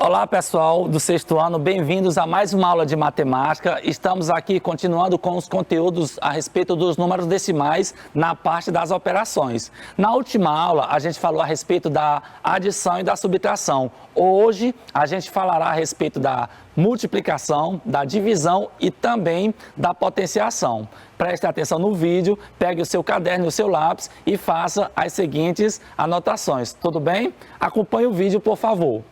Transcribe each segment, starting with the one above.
Olá pessoal do sexto ano, bem-vindos a mais uma aula de matemática. Estamos aqui continuando com os conteúdos a respeito dos números decimais na parte das operações. Na última aula a gente falou a respeito da adição e da subtração. Hoje a gente falará a respeito da multiplicação, da divisão e também da potenciação. Preste atenção no vídeo, pegue o seu caderno e o seu lápis e faça as seguintes anotações, tudo bem? Acompanhe o vídeo, por favor.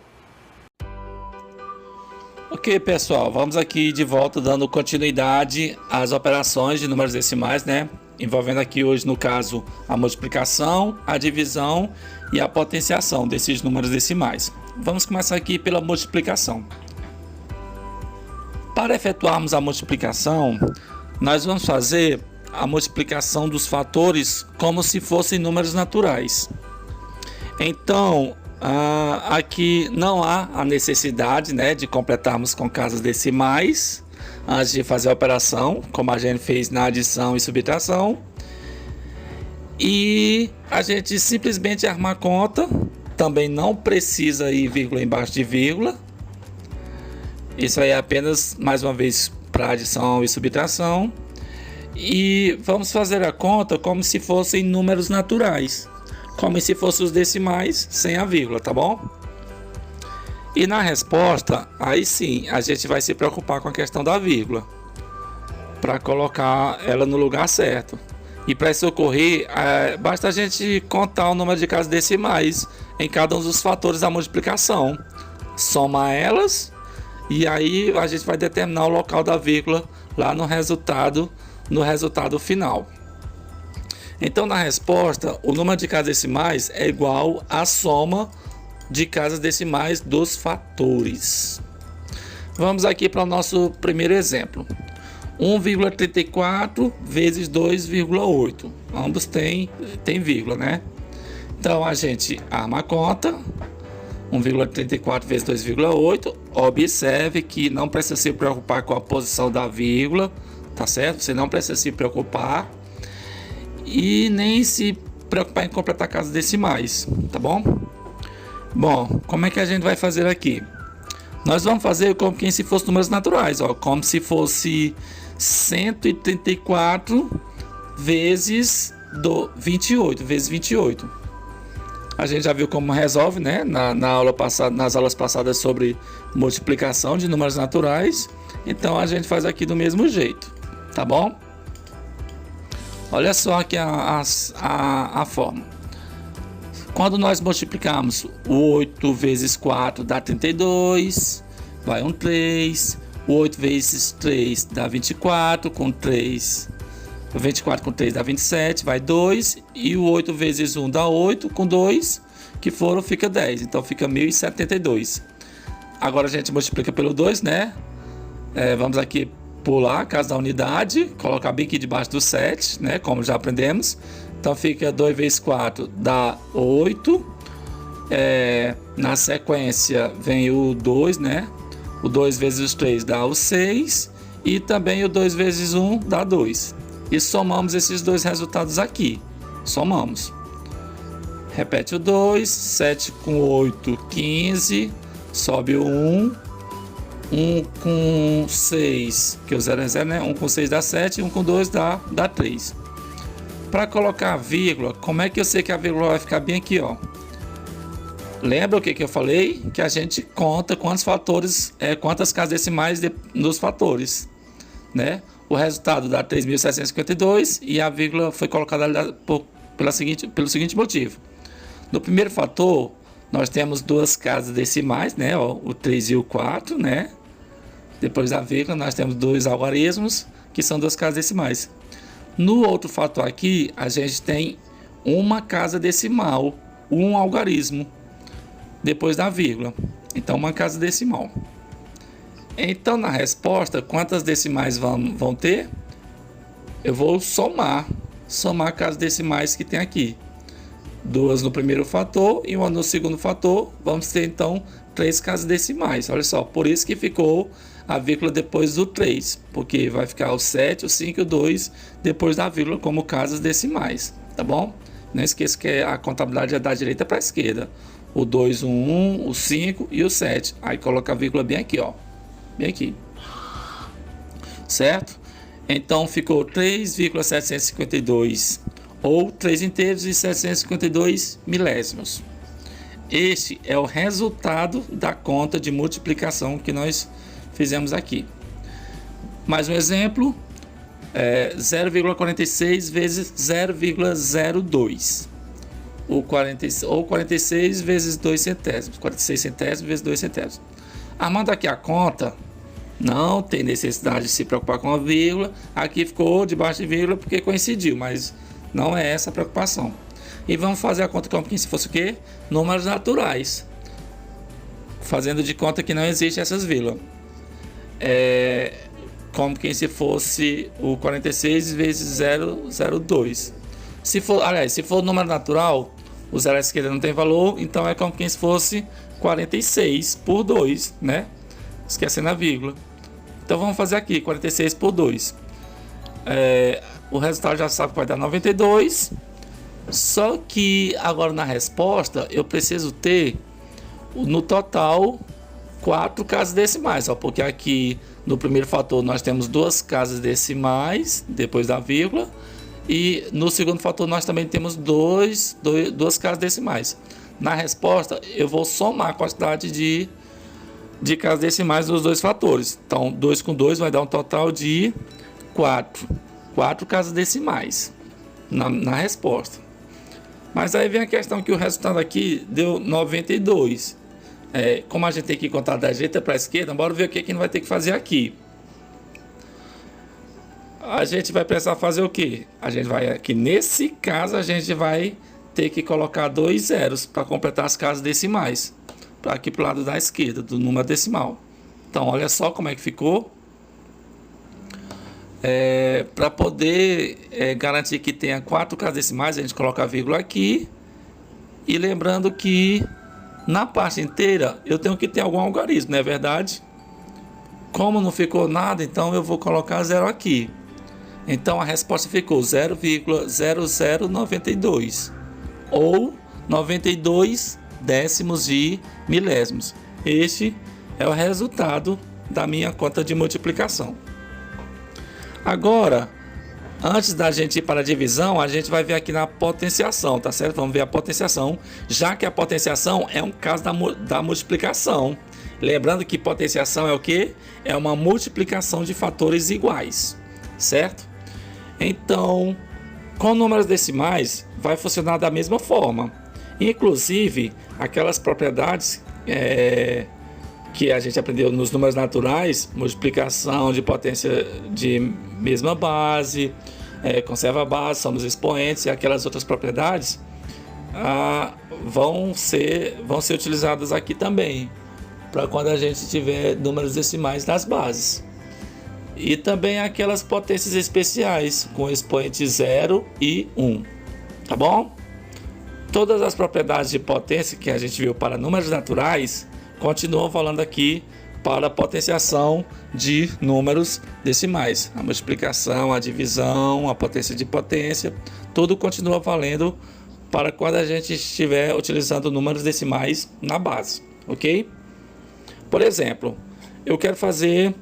Ok, pessoal, vamos aqui de volta dando continuidade às operações de números decimais, né? Envolvendo aqui hoje, no caso, a multiplicação, a divisão e a potenciação desses números decimais. Vamos começar aqui pela multiplicação. Para efetuarmos a multiplicação, nós vamos fazer a multiplicação dos fatores como se fossem números naturais. Então, aqui não há a necessidade, né, de completarmos com casas decimais antes de fazer a operação, como a gente fez na adição e subtração. E a gente simplesmente arma a conta, também não precisa ir vírgula embaixo de vírgula. Isso aí é apenas, mais uma vez, para adição e subtração. E vamos fazer a conta como se fossem números naturais, como se fossem os decimais sem a vírgula, tá bom? E na resposta, aí sim, a gente vai se preocupar com a questão da vírgula, para colocar ela no lugar certo. E para isso ocorrer, basta a gente contar o número de casas decimais em cada um dos fatores da multiplicação, somar elas, e aí a gente vai determinar o local da vírgula lá no resultado final. Então, na resposta, o número de casas decimais é igual à soma de casas decimais dos fatores. Vamos aqui para o nosso primeiro exemplo. 1,34 vezes 2,8. Ambos têm vírgula, né? Então, a gente arma a conta. 1,34 vezes 2,8. Observe que não precisa se preocupar com a posição da vírgula, tá certo? Você não precisa se preocupar. E nem se preocupar em completar casas decimais, tá bom? Bom, como é que a gente vai fazer aqui? Nós vamos fazer como se fosse números naturais, ó, como se fosse 134 vezes 28. A gente já viu como resolve, né? Nas aulas passadas sobre multiplicação de números naturais. Então a gente faz aqui do mesmo jeito, tá bom? Olha só aqui a forma. Quando nós multiplicamos o 8 vezes 4 dá 32, vai um 3. O 8 vezes 3 dá 24, com 3. 24 com 3 dá 27, vai 2. E o 8 vezes 1 dá 8, com 2, que foram, fica 10. Então fica 1072. Agora a gente multiplica pelo 2, né? Vamos aqui pular a casa da unidade, colocar bem aqui debaixo do 7, né, como já aprendemos. Então fica 2 vezes 4 dá 8. Na sequência vem o 2, né? O 2 vezes 3 dá o 6. E também o 2 vezes 1 dá 2. E somamos esses dois resultados aqui. Somamos. Repete o 2. 7 com 8, 15. Sobe o 1. 1 com 6, que o 0 é 0, né? 1 com 6 dá 7, 1 com 2 dá 3. Para colocar a vírgula, como é que eu sei que a vírgula vai ficar bem aqui, ó? Lembra o que eu falei? Que a gente conta quantos fatores, quantas casas decimais nos fatores, né? O resultado dá 3.752 e a vírgula foi colocada pelo seguinte motivo. No primeiro fator, nós temos duas casas decimais, né? Ó, o 3 e o 4, né? Depois da vírgula, nós temos dois algarismos, que são duas casas decimais. No outro fator aqui, a gente tem uma casa decimal, um algarismo, depois da vírgula. Então, uma casa decimal. Então, na resposta, quantas decimais vão ter? Eu vou somar casas decimais que tem aqui. Duas no primeiro fator e uma no segundo fator. Vamos ter, então, 3 casas decimais. Olha só, por isso que ficou a vírgula depois do 3, porque vai ficar o 7, o 5 e o 2 depois da vírgula como casas decimais, tá bom? Não esqueça que a contabilidade é da direita para a esquerda. O 2, o 1, o 5 e o 7. Aí coloca a vírgula bem aqui, ó. Bem aqui. Certo? Então ficou 3,752 ou 3 inteiros e 752 milésimos. Este é o resultado da conta de multiplicação que nós fizemos aqui. Mais um exemplo, 0,46 vezes 0,02, ou 46 vezes 2 centésimos, 46 centésimos vezes 2 centésimos. Armando aqui a conta, não tem necessidade de se preocupar com a vírgula. Aqui ficou debaixo de vírgula porque coincidiu, mas não é essa a preocupação. E vamos fazer a conta como se fosse o quê? Números naturais. Fazendo de conta que não existe essas vírgulas. Como que se fosse o 46 vezes 0,02. Se for número natural, o zero à esquerda não tem valor, então é como que se fosse 46 por 2, né? Esquecendo a vírgula. Então vamos fazer aqui, 46 por 2. O resultado já sabe que vai dar 92. Só que agora na resposta eu preciso ter no total 4 casas decimais, ó, porque aqui no primeiro fator nós temos 2 casas decimais depois da vírgula, e no segundo fator nós também temos 2 casas decimais. Na resposta eu vou somar a quantidade de casas decimais dos dois fatores. Então 2 com 2 vai dar um total de 4 casas decimais na resposta. Mas aí vem a questão que o resultado aqui deu 92. Como a gente tem que contar da direita para a esquerda, bora ver o que a gente vai ter que fazer aqui. A gente vai precisar fazer o que? A gente vai aqui, nesse caso, a gente vai ter que colocar 2 zeros para completar as casas decimais. Para aqui para o lado da esquerda, do número decimal. Então, olha só como é que ficou. Para poder garantir que tenha 4 casas decimais, a gente coloca a vírgula aqui. E lembrando que na parte inteira eu tenho que ter algum algarismo, não é verdade? Como não ficou nada, então eu vou colocar 0 aqui. Então a resposta ficou 0,0092 ou 92 décimos de milésimos. Este é o resultado da minha conta de multiplicação. Agora, antes da gente ir para a divisão, a gente vai ver aqui na potenciação, tá certo? Vamos ver a potenciação, já que a potenciação é um caso da multiplicação. Lembrando que potenciação é o quê? É uma multiplicação de fatores iguais, certo? Então, com números decimais, vai funcionar da mesma forma. Inclusive, aquelas propriedades que a gente aprendeu nos números naturais, multiplicação de potência de mesma base, conserva a base, soma os expoentes e aquelas outras propriedades vão ser utilizadas aqui também, para quando a gente tiver números decimais nas bases. E também aquelas potências especiais, com expoente 0 e 1, tá bom? Todas as propriedades de potência que a gente viu para números naturais continuam falando aqui para a potenciação de números decimais. A multiplicação, a divisão, a potência de potência, tudo continua valendo para quando a gente estiver utilizando números decimais na base, ok? Por exemplo, eu quero fazer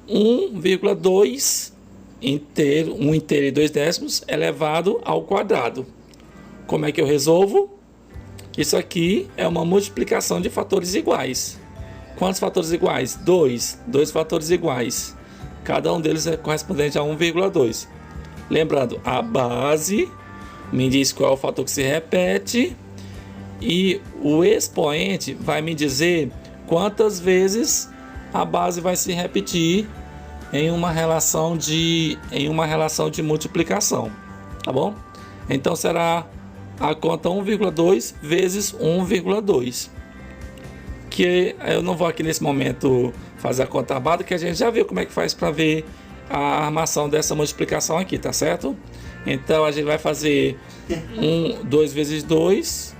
1,2 inteiro, 1 inteiro e 2 décimos elevado ao quadrado. Como é que eu resolvo? Isso aqui é uma multiplicação de fatores iguais. Quantos fatores iguais? 2 fatores iguais. Cada um deles é correspondente a 1,2. Lembrando, a base me diz qual é o fator que se repete e o expoente vai me dizer quantas vezes a base vai se repetir em uma relação de multiplicação, tá bom? Então será a conta 1,2 vezes 1,2, que eu não vou aqui nesse momento fazer a conta abaixo, que a gente já viu como é que faz para ver a armação dessa multiplicação aqui, tá certo? Então a gente vai fazer 2 vezes 2,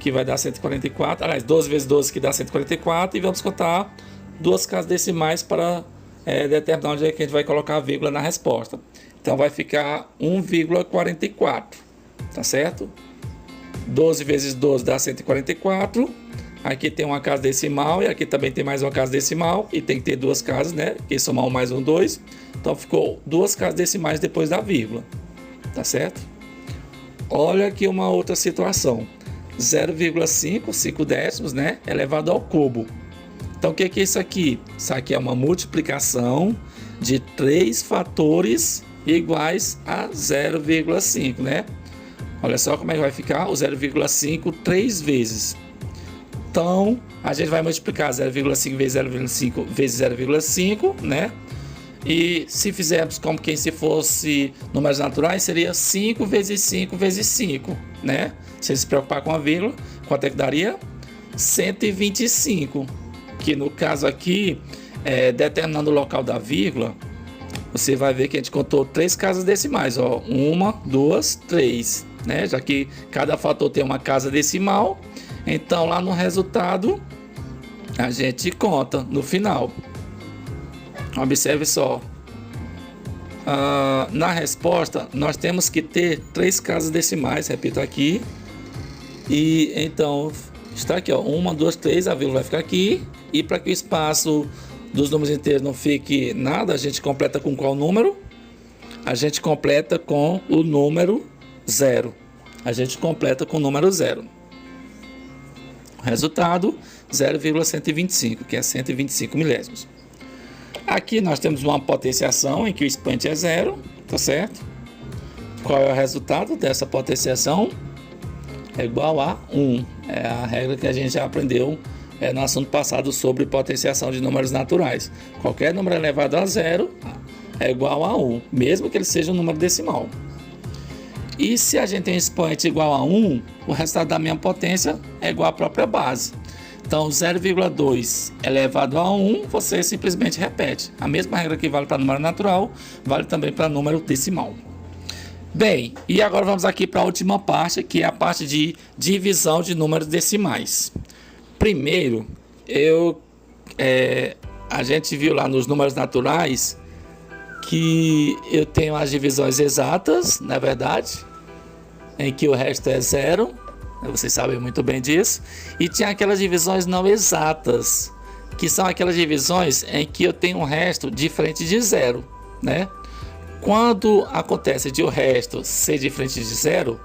que vai dar 144, aliás, 12 vezes 12, que dá 144, e vamos contar 2 casas decimais para determinar onde é que a gente vai colocar a vírgula na resposta. Então vai ficar 1,44, tá certo? 12 vezes 12 dá 144. Aqui tem uma casa decimal e aqui também tem mais uma casa decimal. E tem que ter duas casas, né? Porque somar 1 mais 1, 2. Então ficou duas casas decimais depois da vírgula, tá certo? Olha aqui uma outra situação. 0,5, 5 décimos, né? Elevado ao cubo. Então o que é isso aqui? Isso aqui é uma multiplicação de 3 fatores iguais a 0,5, né? Olha só como é que vai ficar o 0,5 3 vezes. Então, a gente vai multiplicar 0,5 vezes 0,5 vezes 0,5, né? E se fizermos como quem se fosse números naturais, seria 5 vezes 5 vezes 5, né? Se se preocupar com a vírgula, quanto é que daria? 125. Que no caso aqui, determinando o local da vírgula, você vai ver que a gente contou 3 casas decimais, ó. 1, 2, 3, né? Já que cada fator tem uma casa decimal, então lá no resultado a gente conta no final. Observe só. Na resposta nós temos que ter 3 casas decimais, repito aqui. E então está aqui, ó, 1, 2, 3, a vírgula vai ficar aqui. E para que o espaço dos números inteiros não fique nada, a gente completa com qual número? A gente completa com o número 0. A gente completa com o número 0. Resultado, 0,125, que é 125 milésimos. Aqui nós temos uma potenciação em que o expoente é 0, tá certo? Qual é o resultado dessa potenciação? É igual a 1. É a regra que a gente já aprendeu no assunto passado sobre potenciação de números naturais. Qualquer número elevado a 0 é igual a 1, mesmo que ele seja um número decimal. E se a gente tem um expoente igual a 1, o resultado da minha potência é igual à própria base. Então, 0,2 elevado a 1, você simplesmente repete. A mesma regra que vale para número natural, vale também para número decimal. Bem, e agora vamos aqui para a última parte, que é a parte de divisão de números decimais. Primeiro, a gente viu lá nos números naturais que eu tenho as divisões exatas, na verdade, em que o resto é 0, vocês sabem muito bem disso, e tinha aquelas divisões não exatas, que são aquelas divisões em que eu tenho um resto diferente de 0, né? Quando acontece de o resto ser diferente de 0,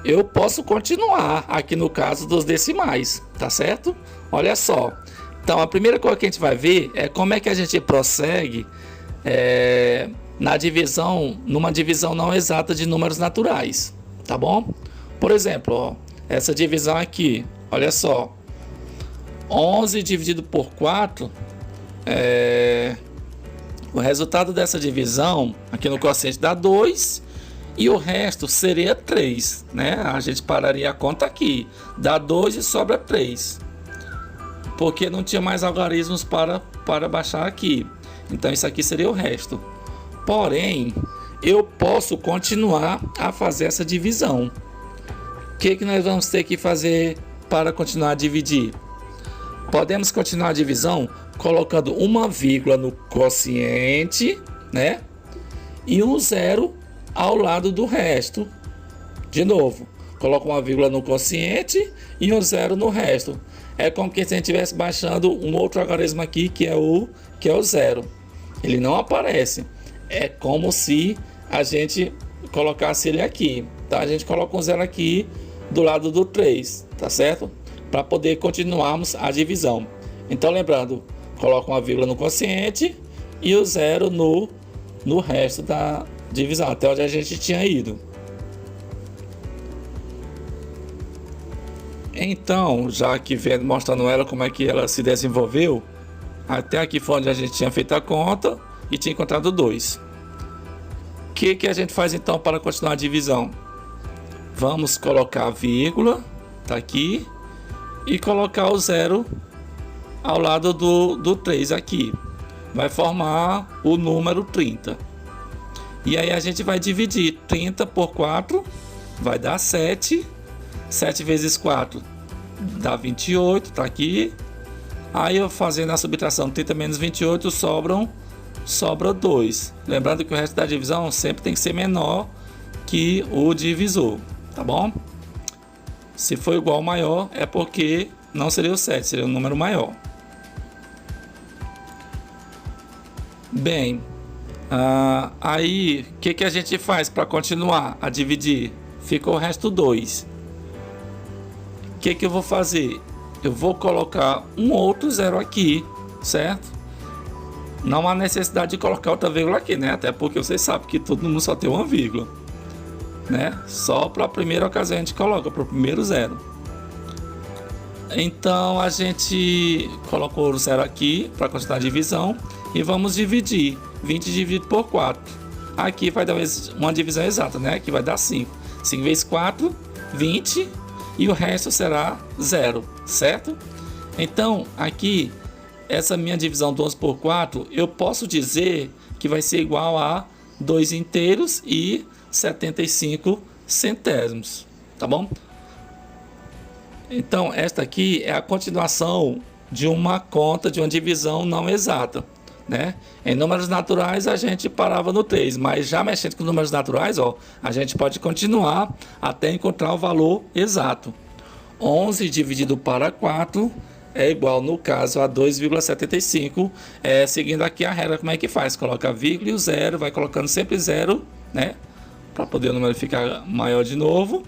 eu posso continuar aqui no caso dos decimais, tá certo? Olha só. Então, a primeira coisa que a gente vai ver é como é que a gente prossegue na divisão, numa divisão não exata de números naturais, tá bom? Por exemplo, ó, essa divisão aqui, olha só, 11 dividido por 4, o resultado dessa divisão aqui no quociente dá 2 e o resto seria 3, né? A gente pararia a conta aqui, dá 2 e sobra 3, porque não tinha mais algarismos para baixar aqui. Então isso aqui seria o resto. Porém, eu posso continuar a fazer essa divisão. O que nós vamos ter que fazer para continuar a dividir? Podemos continuar a divisão colocando uma vírgula no quociente, né? E um 0 ao lado do resto. De novo, coloco uma vírgula no quociente e um 0 no resto. É como se a gente estivesse baixando um outro algarismo aqui, que é o 0. Ele não aparece. É como se a gente colocasse ele aqui, tá? A gente coloca um 0 aqui do lado do 3, tá certo? Para poder continuarmos a divisão. Então, lembrando, coloca uma vírgula no quociente e o 0 no resto da divisão, até onde a gente tinha ido. Então, já aqui vendo, mostrando ela como é que ela se desenvolveu, até aqui foi onde a gente tinha feito a conta e tinha encontrado 2. O que a gente faz então para continuar a divisão? Vamos colocar a vírgula, tá aqui, e colocar o 0 ao lado do 3 aqui. Vai formar o número 30. E aí a gente vai dividir 30 por 4, vai dar 7. 7 vezes 4 dá 28, tá aqui. Aí eu fazendo a subtração, 30 menos 28 sobra 2. Lembrando que o resto da divisão sempre tem que ser menor que o divisor. tá bom? Se for igual ao maior, é porque não seria o 7, seria um número maior. Bem, aí o que a gente faz para continuar a dividir? Fica o resto 2. O que eu vou fazer? Eu vou colocar um outro zero aqui, certo? Não há necessidade de colocar outra vírgula aqui, né? Até porque vocês sabem que todo mundo só tem uma vírgula, né? Só para a primeira ocasião a gente coloca, para o primeiro zero. Então a gente colocou o zero aqui para continuar a divisão e vamos dividir 20 dividido por 4. Aqui vai dar uma divisão exata, né? Aqui vai dar 5. 5 vezes 4, 20, e o resto será 0, certo? Então aqui, essa minha divisão 12 por 4, eu posso dizer que vai ser igual a 2 inteiros e 75 centésimos, tá bom? Então esta aqui é a continuação de uma conta de uma divisão não exata, né? Em números naturais a gente parava no 3, mas já mexendo com números naturais, ó, a gente pode continuar até encontrar o valor exato. 11 dividido para 4 é igual, no caso, a 2,75. Seguindo aqui a regra, como é que faz? Coloca a vírgula e o zero, vai colocando sempre zero, né? Para poder o número ficar maior de novo,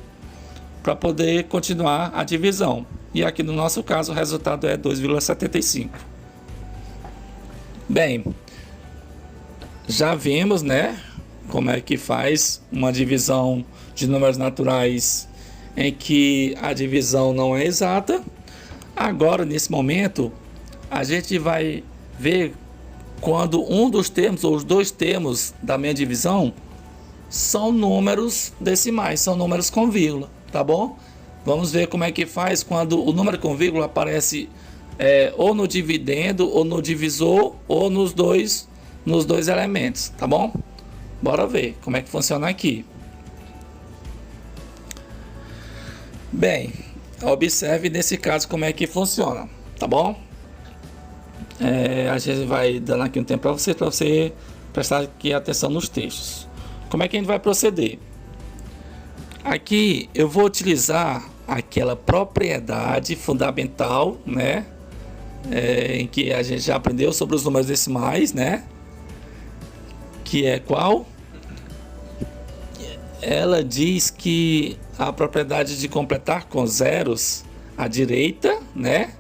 para poder continuar a divisão. E aqui no nosso caso o resultado é 2,75. Bem, já vimos, né, como é que faz uma divisão de números naturais em que a divisão não é exata. Agora, nesse momento, a gente vai ver quando um dos termos ou os dois termos da minha divisão são números decimais, são números com vírgula, tá bom? Vamos ver como é que faz quando o número com vírgula aparece ou no dividendo, ou no divisor, ou nos dois elementos, tá bom? Bora ver como é que funciona aqui. Bem, observe nesse caso como é que funciona, tá bom? A gente vai dando aqui um tempo para você prestar aqui atenção nos textos. Como é que a gente vai proceder? Aqui eu vou utilizar aquela propriedade fundamental, né? Em que a gente já aprendeu sobre os números decimais, né? Que é qual? Ela diz que a propriedade de completar com zeros à direita, né?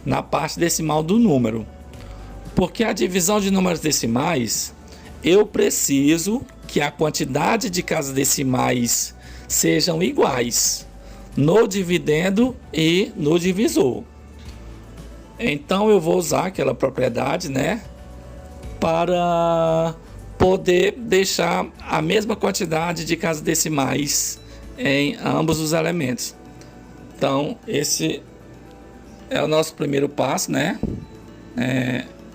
Na parte decimal do número. Porque a divisão de números decimais, eu preciso que a quantidade de casas decimais sejam iguais no dividendo e no divisor. Então eu vou usar aquela propriedade, né, para poder deixar a mesma quantidade de casas decimais em ambos os elementos. Então esse é o nosso primeiro passo, né?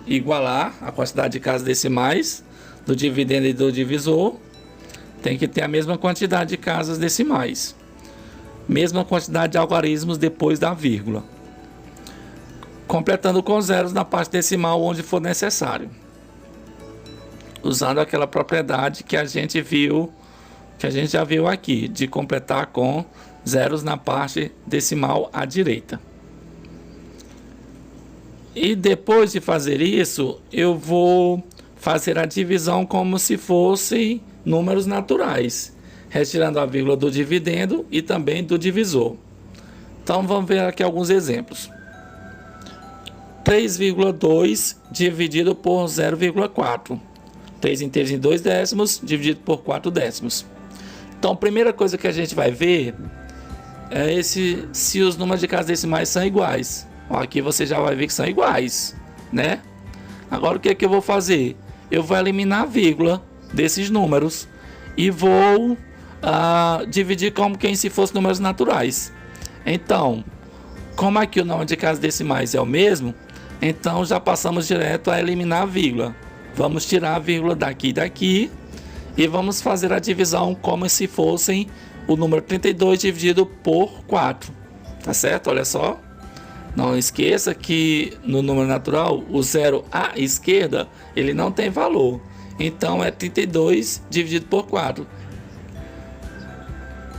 Igualar a quantidade de casas decimais do dividendo e do divisor. Tem que ter a mesma quantidade de casas decimais, mesma quantidade de algarismos depois da vírgula, completando com zeros na parte decimal onde for necessário, usando aquela propriedade que a gente já viu aqui, de completar com zeros na parte decimal à direita. E depois de fazer isso, eu vou fazer a divisão como se fossem números naturais, retirando a vírgula do dividendo e também do divisor. Então vamos ver aqui alguns exemplos. 3,2 dividido por 0,4. 3 inteiros em 2 décimos dividido por 4 décimos. Então a primeira coisa que a gente vai ver é se os números de casas decimais são iguais. Aqui você já vai ver que são iguais, né? Agora o que é que eu vou fazer? Eu vou eliminar a vírgula desses números e vou dividir como quem se fosse números naturais. Então, como aqui o número de casas decimais é o mesmo, então já passamos direto a eliminar a vírgula. Vamos tirar a vírgula daqui e daqui e vamos fazer a divisão como se fossem o número 32 dividido por 4. Tá certo? Olha só. Não esqueça que no número natural, o zero à esquerda, ele não tem valor. Então é 32 dividido por 4.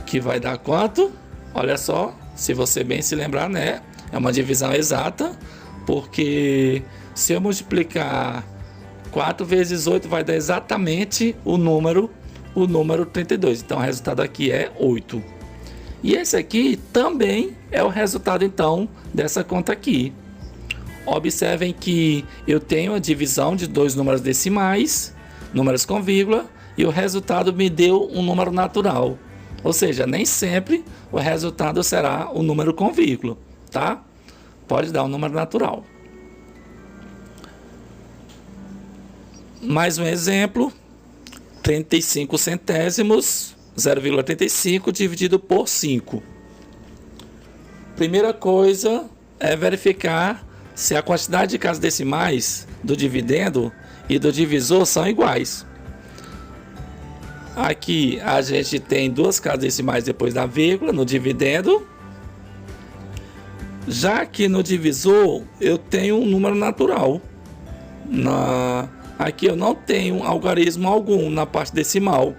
que vai dar quanto? Olha só, se você bem se lembrar, né? É uma divisão exata, porque se eu multiplicar 4 vezes 8 vai dar exatamente o número 32. Então o resultado aqui é 8. E esse aqui também é o resultado então dessa conta aqui. Observem que eu tenho a divisão de dois números decimais, números com vírgula, e o resultado me deu um número natural. Ou seja, nem sempre o resultado será o número com vírgula, tá? Pode dar um número natural. Mais um exemplo, 35 centésimos, 0,35 dividido por 5. Primeira coisa é verificar se a quantidade de casas decimais do dividendo e do divisor são iguais. Aqui a gente tem duas casas decimais depois da vírgula no dividendo. Já que no divisor eu tenho um número natural. Aqui eu não tenho algarismo algum na parte decimal.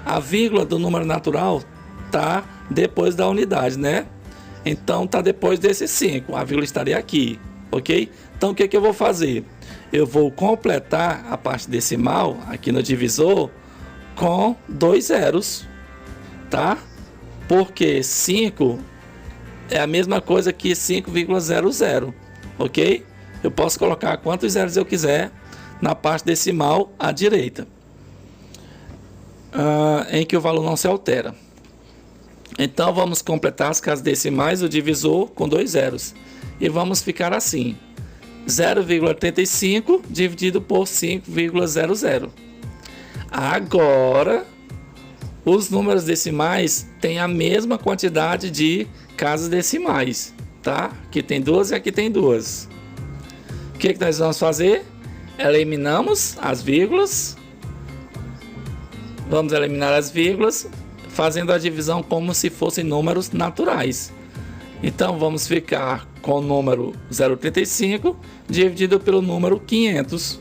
A vírgula do número natural está depois da unidade, né? Então está depois desse 5. A vírgula estaria aqui, ok? Então o que eu vou fazer? Eu vou completar a parte decimal aqui no divisor com 2 zeros, tá? Porque 5 é a mesma coisa que 5,00, ok? Eu posso colocar quantos zeros eu quiser na parte decimal à direita, em que o valor não se altera. Então vamos completar as casas decimais do divisor com 2 zeros e vamos ficar assim: 0,35 dividido por 5,00. Agora os números decimais têm a mesma quantidade de casas decimais, tá? Aqui tem 2 e aqui tem 2. O que nós vamos fazer? Eliminamos as vírgulas. Vamos eliminar as vírgulas, fazendo a divisão como se fossem números naturais. Então vamos ficar com o número 0,35 dividido pelo número 500.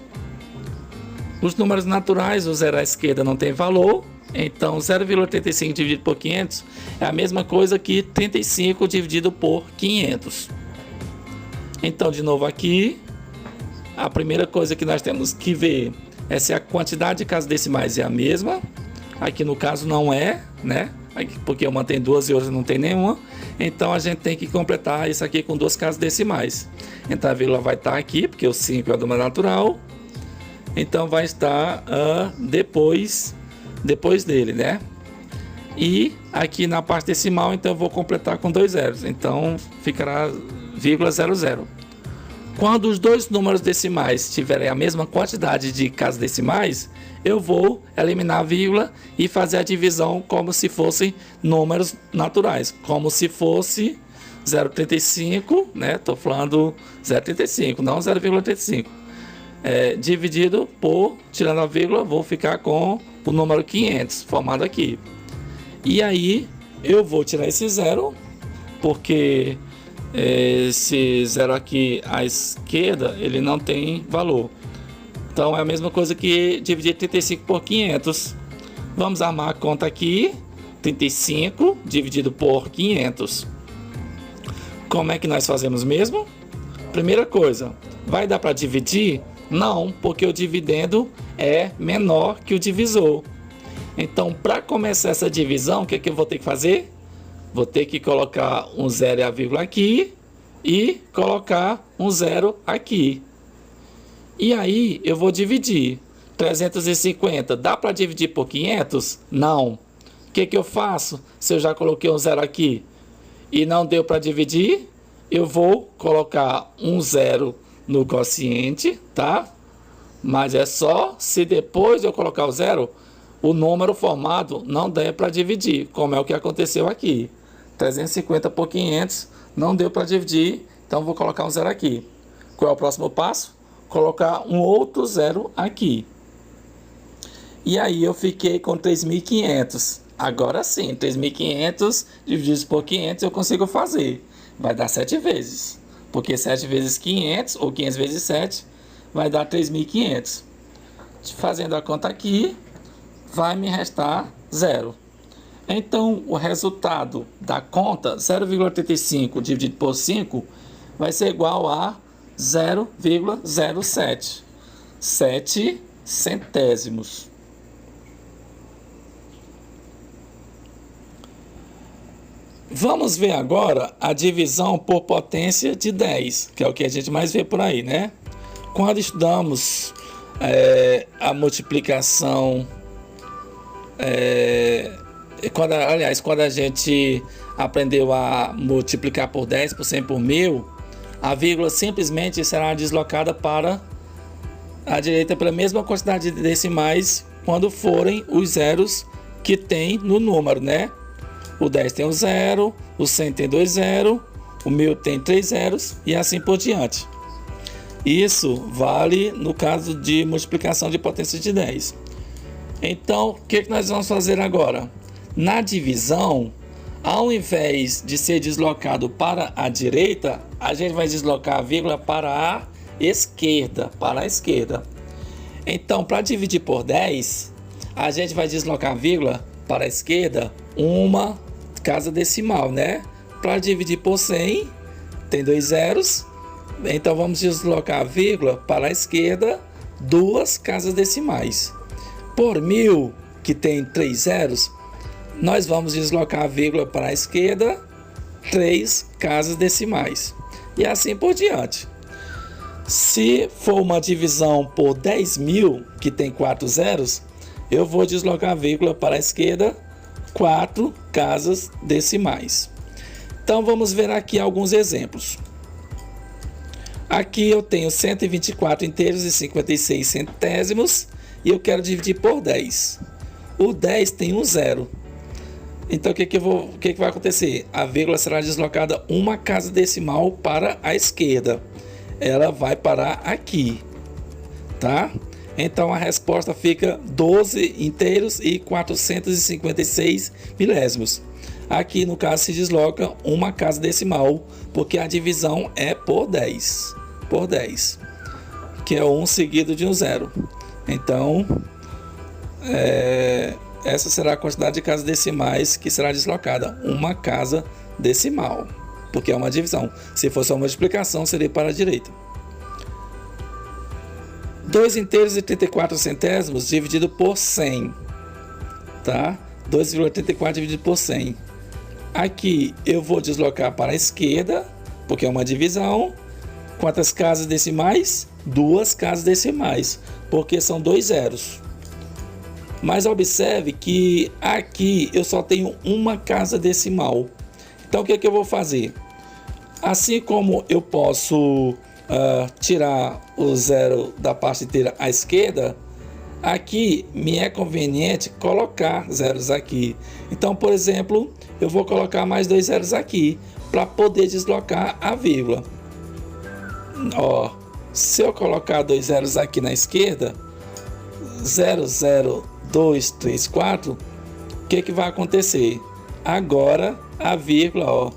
Os números naturais, o zero à esquerda não tem valor, então 0,35 dividido por 500 é a mesma coisa que 35 dividido por 500. Então, de novo aqui, a primeira coisa que nós temos que ver é se a quantidade de casas decimais é a mesma. Aqui no caso não é, né? Porque uma tem 2 e outra não tem nenhuma. Então a gente tem que completar isso aqui com 2 casas decimais. Então a vírgula vai estar aqui, porque o 5 é o número natural. Então vai estar depois dele, né? E aqui na parte decimal, então eu vou completar com 2 zeros. Então ficará 0,00. Quando os dois números decimais tiverem a mesma quantidade de casas decimais, eu vou eliminar a vírgula e fazer a divisão como se fossem números naturais. Como se fosse 0,35, né? Estou falando 0,35, não 0,35. Dividido por, tirando a vírgula, vou ficar com o número 500 formado aqui. E aí eu vou tirar esse zero, porque esse zero aqui à esquerda ele não tem valor. Então é a mesma coisa que dividir 35 por 500. Vamos armar a conta aqui. 35 dividido por 500. Como é que nós fazemos mesmo? Primeira coisa, vai dar para dividir? Não, porque o dividendo é menor que o divisor. Então, para começar essa divisão, o que eu vou ter que fazer? Vou ter que colocar um zero e a vírgula aqui e colocar um zero aqui. E aí eu vou dividir. 350 dá para dividir por 500? Não. O que eu faço se eu já coloquei um zero aqui e não deu para dividir? Eu vou colocar um zero no quociente, tá? Mas é só se depois de eu colocar o zero, o número formado não der para dividir, como é o que aconteceu aqui. 350 por 500 não deu para dividir, então vou colocar um zero aqui. Qual é o próximo passo? Colocar um outro zero aqui. E aí eu fiquei com 3.500. Agora sim, 3.500 dividido por 500 eu consigo fazer. Vai dar 7 vezes. Porque 7 vezes 500, ou 500 vezes 7, vai dar 3.500. Fazendo a conta aqui, vai me restar 0. Então, o resultado da conta 0,85 dividido por 5 vai ser igual a 0,07, 7 centésimos. Vamos ver agora a divisão por potência de 10, que é o que a gente mais vê por aí, né? Quando estudamos a multiplicação, quando a gente aprendeu a multiplicar por 10, por 100, por 1000, a vírgula simplesmente será deslocada para a direita pela mesma quantidade de decimais quando forem os zeros que tem no número, né? O 10 tem um 0, o 100 tem 2 zeros, o 1000 tem 3 zeros e assim por diante. Isso vale no caso de multiplicação de potência de 10. Então, o que nós vamos fazer agora? Na divisão, ao invés de ser deslocado para a direita, a gente vai deslocar a vírgula para a esquerda, Então, para dividir por 10, a gente vai deslocar a vírgula para a esquerda uma casa decimal, né? Para dividir por 100, tem 2 zeros, então vamos deslocar a vírgula para a esquerda 2 casas decimais. Por 1000, que tem 3 zeros, nós vamos deslocar a vírgula para a esquerda 3 casas decimais. E assim por diante. Se for uma divisão por 10.000, que tem 4 zeros, eu vou deslocar a vírgula para a esquerda 4 casas decimais. Então vamos ver aqui alguns exemplos. Aqui eu tenho 124 inteiros e 56 centésimos e eu quero dividir por 10. O 10 tem um zero. Então o que vai acontecer? A vírgula será deslocada uma casa decimal para a esquerda. Ela vai parar aqui, tá? Então a resposta fica 12 inteiros e 456 milésimos. Aqui no caso se desloca uma casa decimal, porque a divisão é por 10, que é um seguido de um zero. Então essa será a quantidade de casas decimais que será deslocada, uma casa decimal, porque é uma divisão. Se fosse uma multiplicação, seria para a direita. 2 inteiros e 34 centésimos dividido por 100, tá? 2,34 dividido por 100. Aqui eu vou deslocar para a esquerda, porque é uma divisão. Quantas casas decimais? 2 casas decimais, porque são 2 zeros. Mas observe que aqui eu só tenho uma casa decimal. Então o que eu vou fazer? Assim como eu posso tirar o zero da parte inteira à esquerda, aqui me é conveniente colocar zeros aqui. Então, por exemplo, eu vou colocar mais 2 zeros aqui para poder deslocar a vírgula. Ó, se eu colocar 2 zeros aqui na esquerda, 0, 0, 2, 3, 4, o que vai acontecer? Agora a vírgula, ó,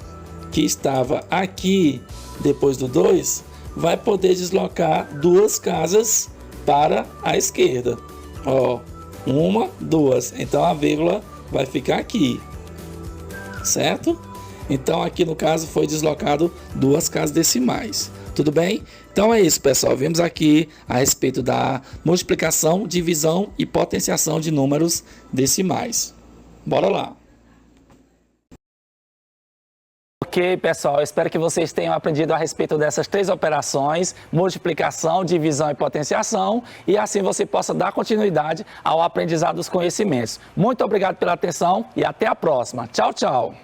que estava aqui depois do 2, vai poder deslocar 2 casas para a esquerda. Ó, 1, 2. Então a vírgula vai ficar aqui, certo? Então aqui no caso foi deslocado 2 casas decimais. Tudo bem? Então é isso, pessoal. Vimos aqui a respeito da multiplicação, divisão e potenciação de números decimais. Bora lá! Ok, pessoal, espero que vocês tenham aprendido a respeito dessas 3 operações, multiplicação, divisão e potenciação, e assim você possa dar continuidade ao aprendizado dos conhecimentos. Muito obrigado pela atenção e até a próxima. Tchau, tchau!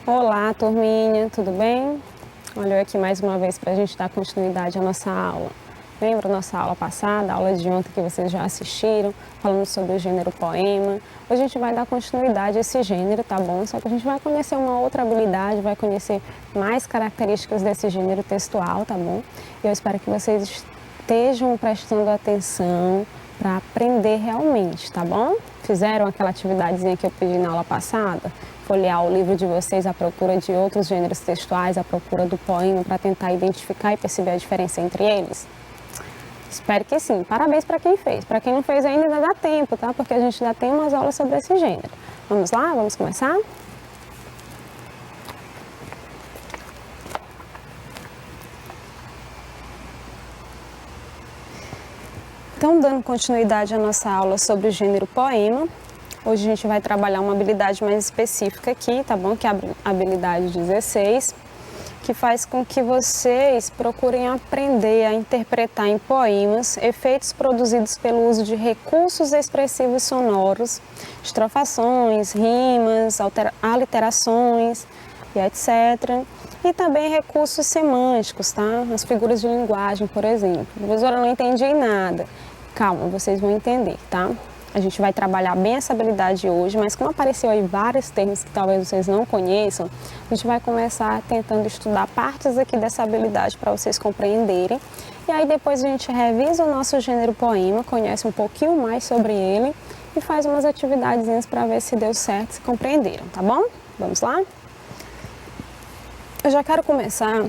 Olá, turminha, tudo bem? Olha eu aqui mais uma vez para a gente dar continuidade à nossa aula. Lembra nossa aula passada, a aula de ontem que vocês já assistiram, falando sobre o gênero poema? Hoje a gente vai dar continuidade a esse gênero, tá bom? Só que a gente vai conhecer uma outra habilidade, vai conhecer mais características desse gênero textual, tá bom? E eu espero que vocês estejam prestando atenção para aprender realmente, tá bom? Fizeram aquela atividadezinha que eu pedi na aula passada? Folhear o livro de vocês à procura de outros gêneros textuais, à procura do poema, para tentar identificar e perceber a diferença entre eles? Espero que sim. Parabéns para quem fez. Para quem não fez ainda dá tempo, tá? Porque a gente ainda tem umas aulas sobre esse gênero. Vamos lá? Vamos começar? Então, dando continuidade à nossa aula sobre o gênero poema, hoje a gente vai trabalhar uma habilidade mais específica aqui, tá bom? Que é a habilidade 16, que faz com que vocês procurem aprender a interpretar em poemas efeitos produzidos pelo uso de recursos expressivos sonoros, estrofações, rimas, aliterações e etc. E também recursos semânticos, tá? As figuras de linguagem, por exemplo. Professora, eu não entendi nada. Calma, vocês vão entender, tá? A gente vai trabalhar bem essa habilidade hoje, mas como apareceu aí vários termos que talvez vocês não conheçam, a gente vai começar tentando estudar partes aqui dessa habilidade para vocês compreenderem. E aí depois a gente revisa o nosso gênero poema, conhece um pouquinho mais sobre ele e faz umas atividadezinhas para ver se deu certo, se compreenderam, tá bom? Vamos lá? Eu já quero começar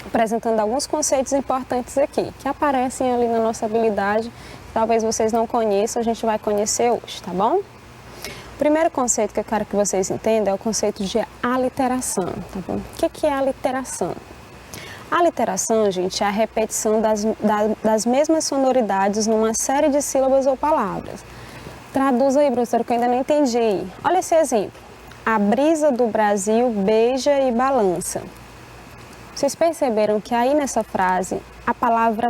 apresentando alguns conceitos importantes aqui, que aparecem ali na nossa habilidade. Talvez vocês não conheçam, a gente vai conhecer hoje, tá bom? O primeiro conceito que eu quero que vocês entendam é o conceito de aliteração, tá bom? O que é aliteração? A aliteração, gente, é a repetição das mesmas sonoridades numa série de sílabas ou palavras. Traduz aí, professora, que eu ainda não entendi. Olha esse exemplo. A brisa do Brasil beija e balança. Vocês perceberam que aí nessa frase a palavra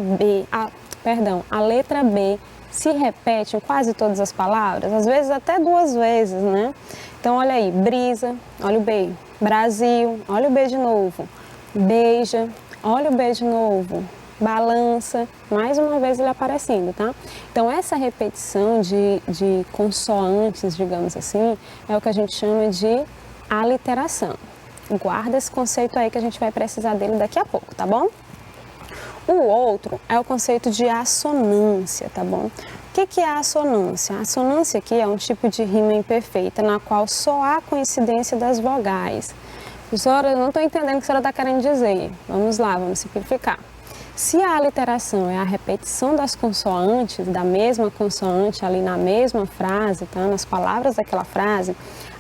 a letra B se repete em quase todas as palavras, às vezes até duas vezes, né? Então olha aí, brisa, olha o B, Brasil, olha o B de novo, beija, olha o B de novo, balança, mais uma vez ele aparecendo, tá? Então essa repetição de consoantes, digamos assim, é o que a gente chama de aliteração. Guarda esse conceito aí que a gente vai precisar dele daqui a pouco, tá bom? O outro é o conceito de assonância, tá bom? O que é a assonância? A assonância aqui é um tipo de rima imperfeita na qual só há coincidência das vogais. Professora, eu não estou entendendo o que a senhora está querendo dizer. Vamos lá, vamos simplificar. Se a aliteração é a repetição das consoantes, da mesma consoante ali na mesma frase, tá? Nas palavras daquela frase,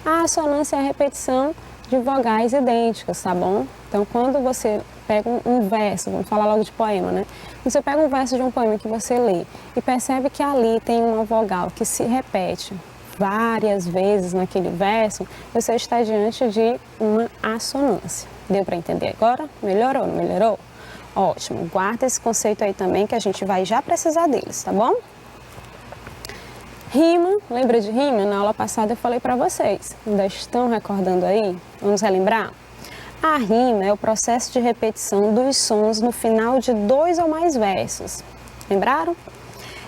a assonância é a repetição de vogais idênticas, tá bom? Então, quando você pega um verso, vamos falar logo de poema, né? Você pega um verso de um poema que você lê e percebe que ali tem uma vogal que se repete várias vezes naquele verso, você está diante de uma assonância. Deu para entender agora? Melhorou, não melhorou? Ótimo, guarda esse conceito aí também que a gente vai já precisar deles, tá bom? Rima, lembra de rima? Na aula passada eu falei para vocês. Ainda estão recordando aí? Vamos relembrar? A rima é o processo de repetição dos sons no final de dois ou mais versos. Lembraram?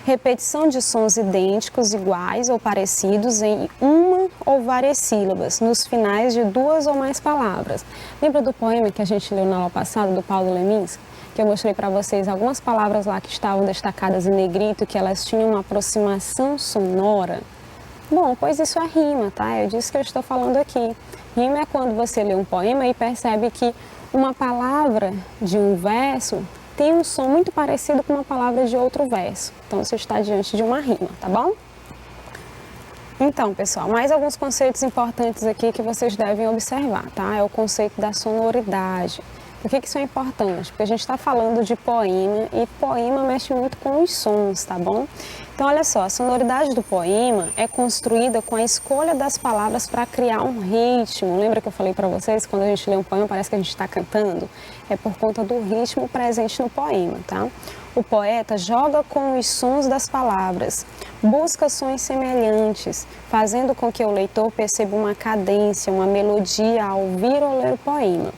Repetição de sons idênticos, iguais ou parecidos em uma ou várias sílabas, nos finais de duas ou mais palavras. Lembra do poema que a gente leu na aula passada, do Paulo Leminski? Que eu mostrei para vocês algumas palavras lá que estavam destacadas em negrito, que elas tinham uma aproximação sonora. Bom, pois isso é rima, tá? É disso que eu estou falando aqui. Rima é quando você lê um poema e percebe que uma palavra de um verso tem um som muito parecido com uma palavra de outro verso. Então, você está diante de uma rima, tá bom? Então, pessoal, mais alguns conceitos importantes aqui que vocês devem observar, tá? É o conceito da sonoridade. Por que isso é importante? Porque a gente está falando de poema e poema mexe muito com os sons, tá bom? Então, olha só, a sonoridade do poema é construída com a escolha das palavras para criar um ritmo. Lembra que eu falei para vocês, quando a gente lê um poema parece que a gente está cantando? É por conta do ritmo presente no poema, tá? O poeta joga com os sons das palavras, busca sons semelhantes, fazendo com que o leitor perceba uma cadência, uma melodia ao ouvir ou ler o poema.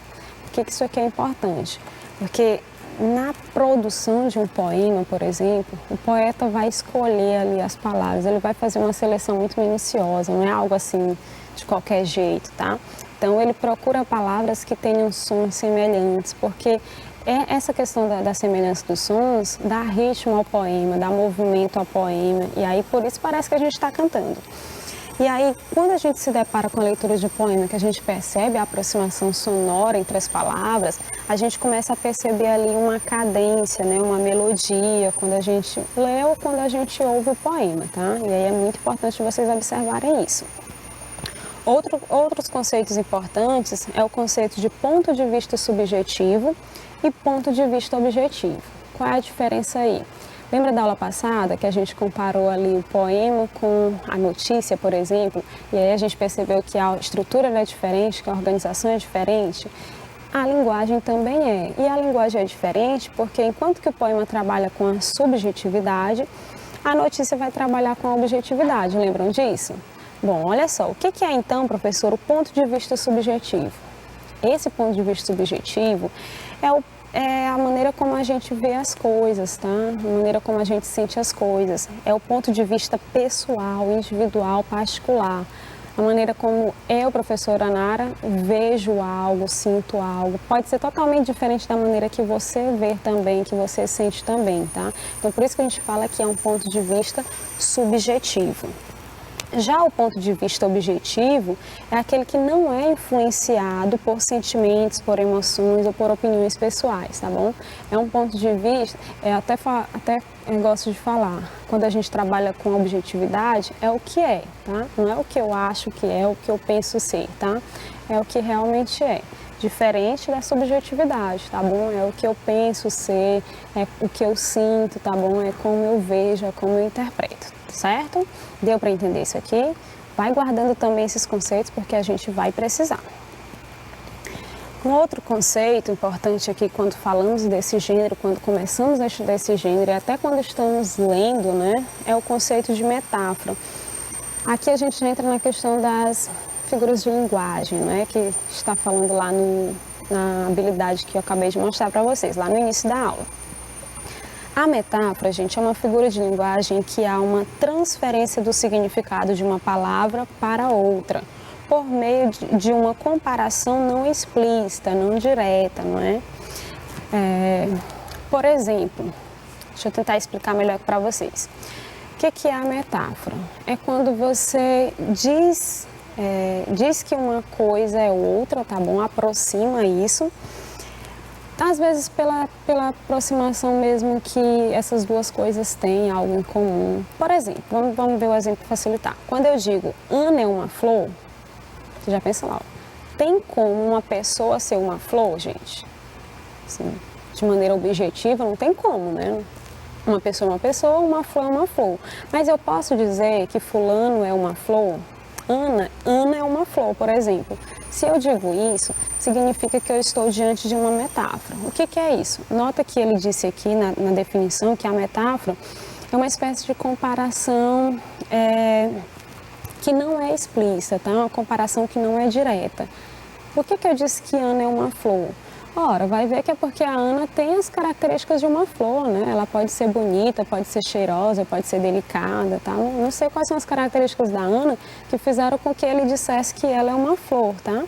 Por que isso aqui é importante? Porque na produção de um poema, por exemplo, o poeta vai escolher ali as palavras, ele vai fazer uma seleção muito minuciosa, não é algo assim de qualquer jeito, tá? Então ele procura palavras que tenham sons semelhantes, porque essa questão da semelhança dos sons dá ritmo ao poema, dá movimento ao poema, e aí por isso parece que a gente está cantando. E aí, quando a gente se depara com a leitura de poema, que a gente percebe a aproximação sonora entre as palavras, a gente começa a perceber ali uma cadência, né, uma melodia, quando a gente lê ou quando a gente ouve o poema, tá? E aí é muito importante vocês observarem isso. Outros conceitos importantes é o conceito de ponto de vista subjetivo e ponto de vista objetivo. Qual é a diferença aí? Lembra da aula passada que a gente comparou ali o poema com a notícia, por exemplo, e aí a gente percebeu que a estrutura é diferente, que a organização é diferente? A linguagem também é. E a linguagem é diferente porque enquanto que o poema trabalha com a subjetividade, a notícia vai trabalhar com a objetividade. Lembram disso? Bom, olha só, o que é então, professor, o ponto de vista subjetivo? Esse ponto de vista subjetivo é a maneira como a gente vê as coisas, tá? A maneira como a gente sente as coisas. É o ponto de vista pessoal, individual, particular. A maneira como eu, professora Nara, vejo algo, sinto algo. Pode ser totalmente diferente da maneira que você vê também, que você sente também, tá? Então, por isso que a gente fala que é um ponto de vista subjetivo. Já o ponto de vista objetivo é aquele que não é influenciado por sentimentos, por emoções ou por opiniões pessoais, tá bom? É um ponto de vista, até eu gosto de falar, quando a gente trabalha com objetividade, é o que é, tá? Não é o que eu acho que é, o que eu penso ser, tá? É o que realmente é. Diferente da subjetividade, tá bom? É o que eu penso ser, é o que eu sinto, tá bom? É como eu vejo, é como eu interpreto, certo? Deu para entender isso aqui? Vai guardando também esses conceitos porque a gente vai precisar. Um outro conceito importante aqui quando falamos desse gênero, quando começamos a estudar esse gênero e até quando estamos lendo, né? É o conceito de metáfora. Aqui a gente entra na questão das figuras de linguagem, né, que está falando lá na habilidade que eu acabei de mostrar para vocês, lá no início da aula. A metáfora, gente, é uma figura de linguagem que há uma transferência do significado de uma palavra para outra, por meio de uma comparação não explícita, não direta, não é? Por exemplo, deixa eu tentar explicar melhor para vocês. O que é a metáfora? É quando você diz que uma coisa é outra, tá bom? Aproxima isso. Às vezes pela aproximação mesmo que essas duas coisas têm algo em comum. Por exemplo, vamos ver o exemplo para facilitar. Quando eu digo Ana é uma flor, você já pensa lá, tem como uma pessoa ser uma flor, gente? Assim, de maneira objetiva, não tem como, né? Uma pessoa é uma pessoa, uma flor é uma flor. Mas eu posso dizer que fulano é uma flor? Ana é uma flor, por exemplo. Se eu digo isso, significa que eu estou diante de uma metáfora. O que é isso? Nota que ele disse aqui na definição que a metáfora é uma espécie de comparação que não é explícita, tá? Uma comparação que não é direta. Por que eu disse que Ana é uma flor? Ora, vai ver que é porque a Ana tem as características de uma flor, né? Ela pode ser bonita, pode ser cheirosa, pode ser delicada, tá? Não sei quais são as características da Ana que fizeram com que ele dissesse que ela é uma flor, tá?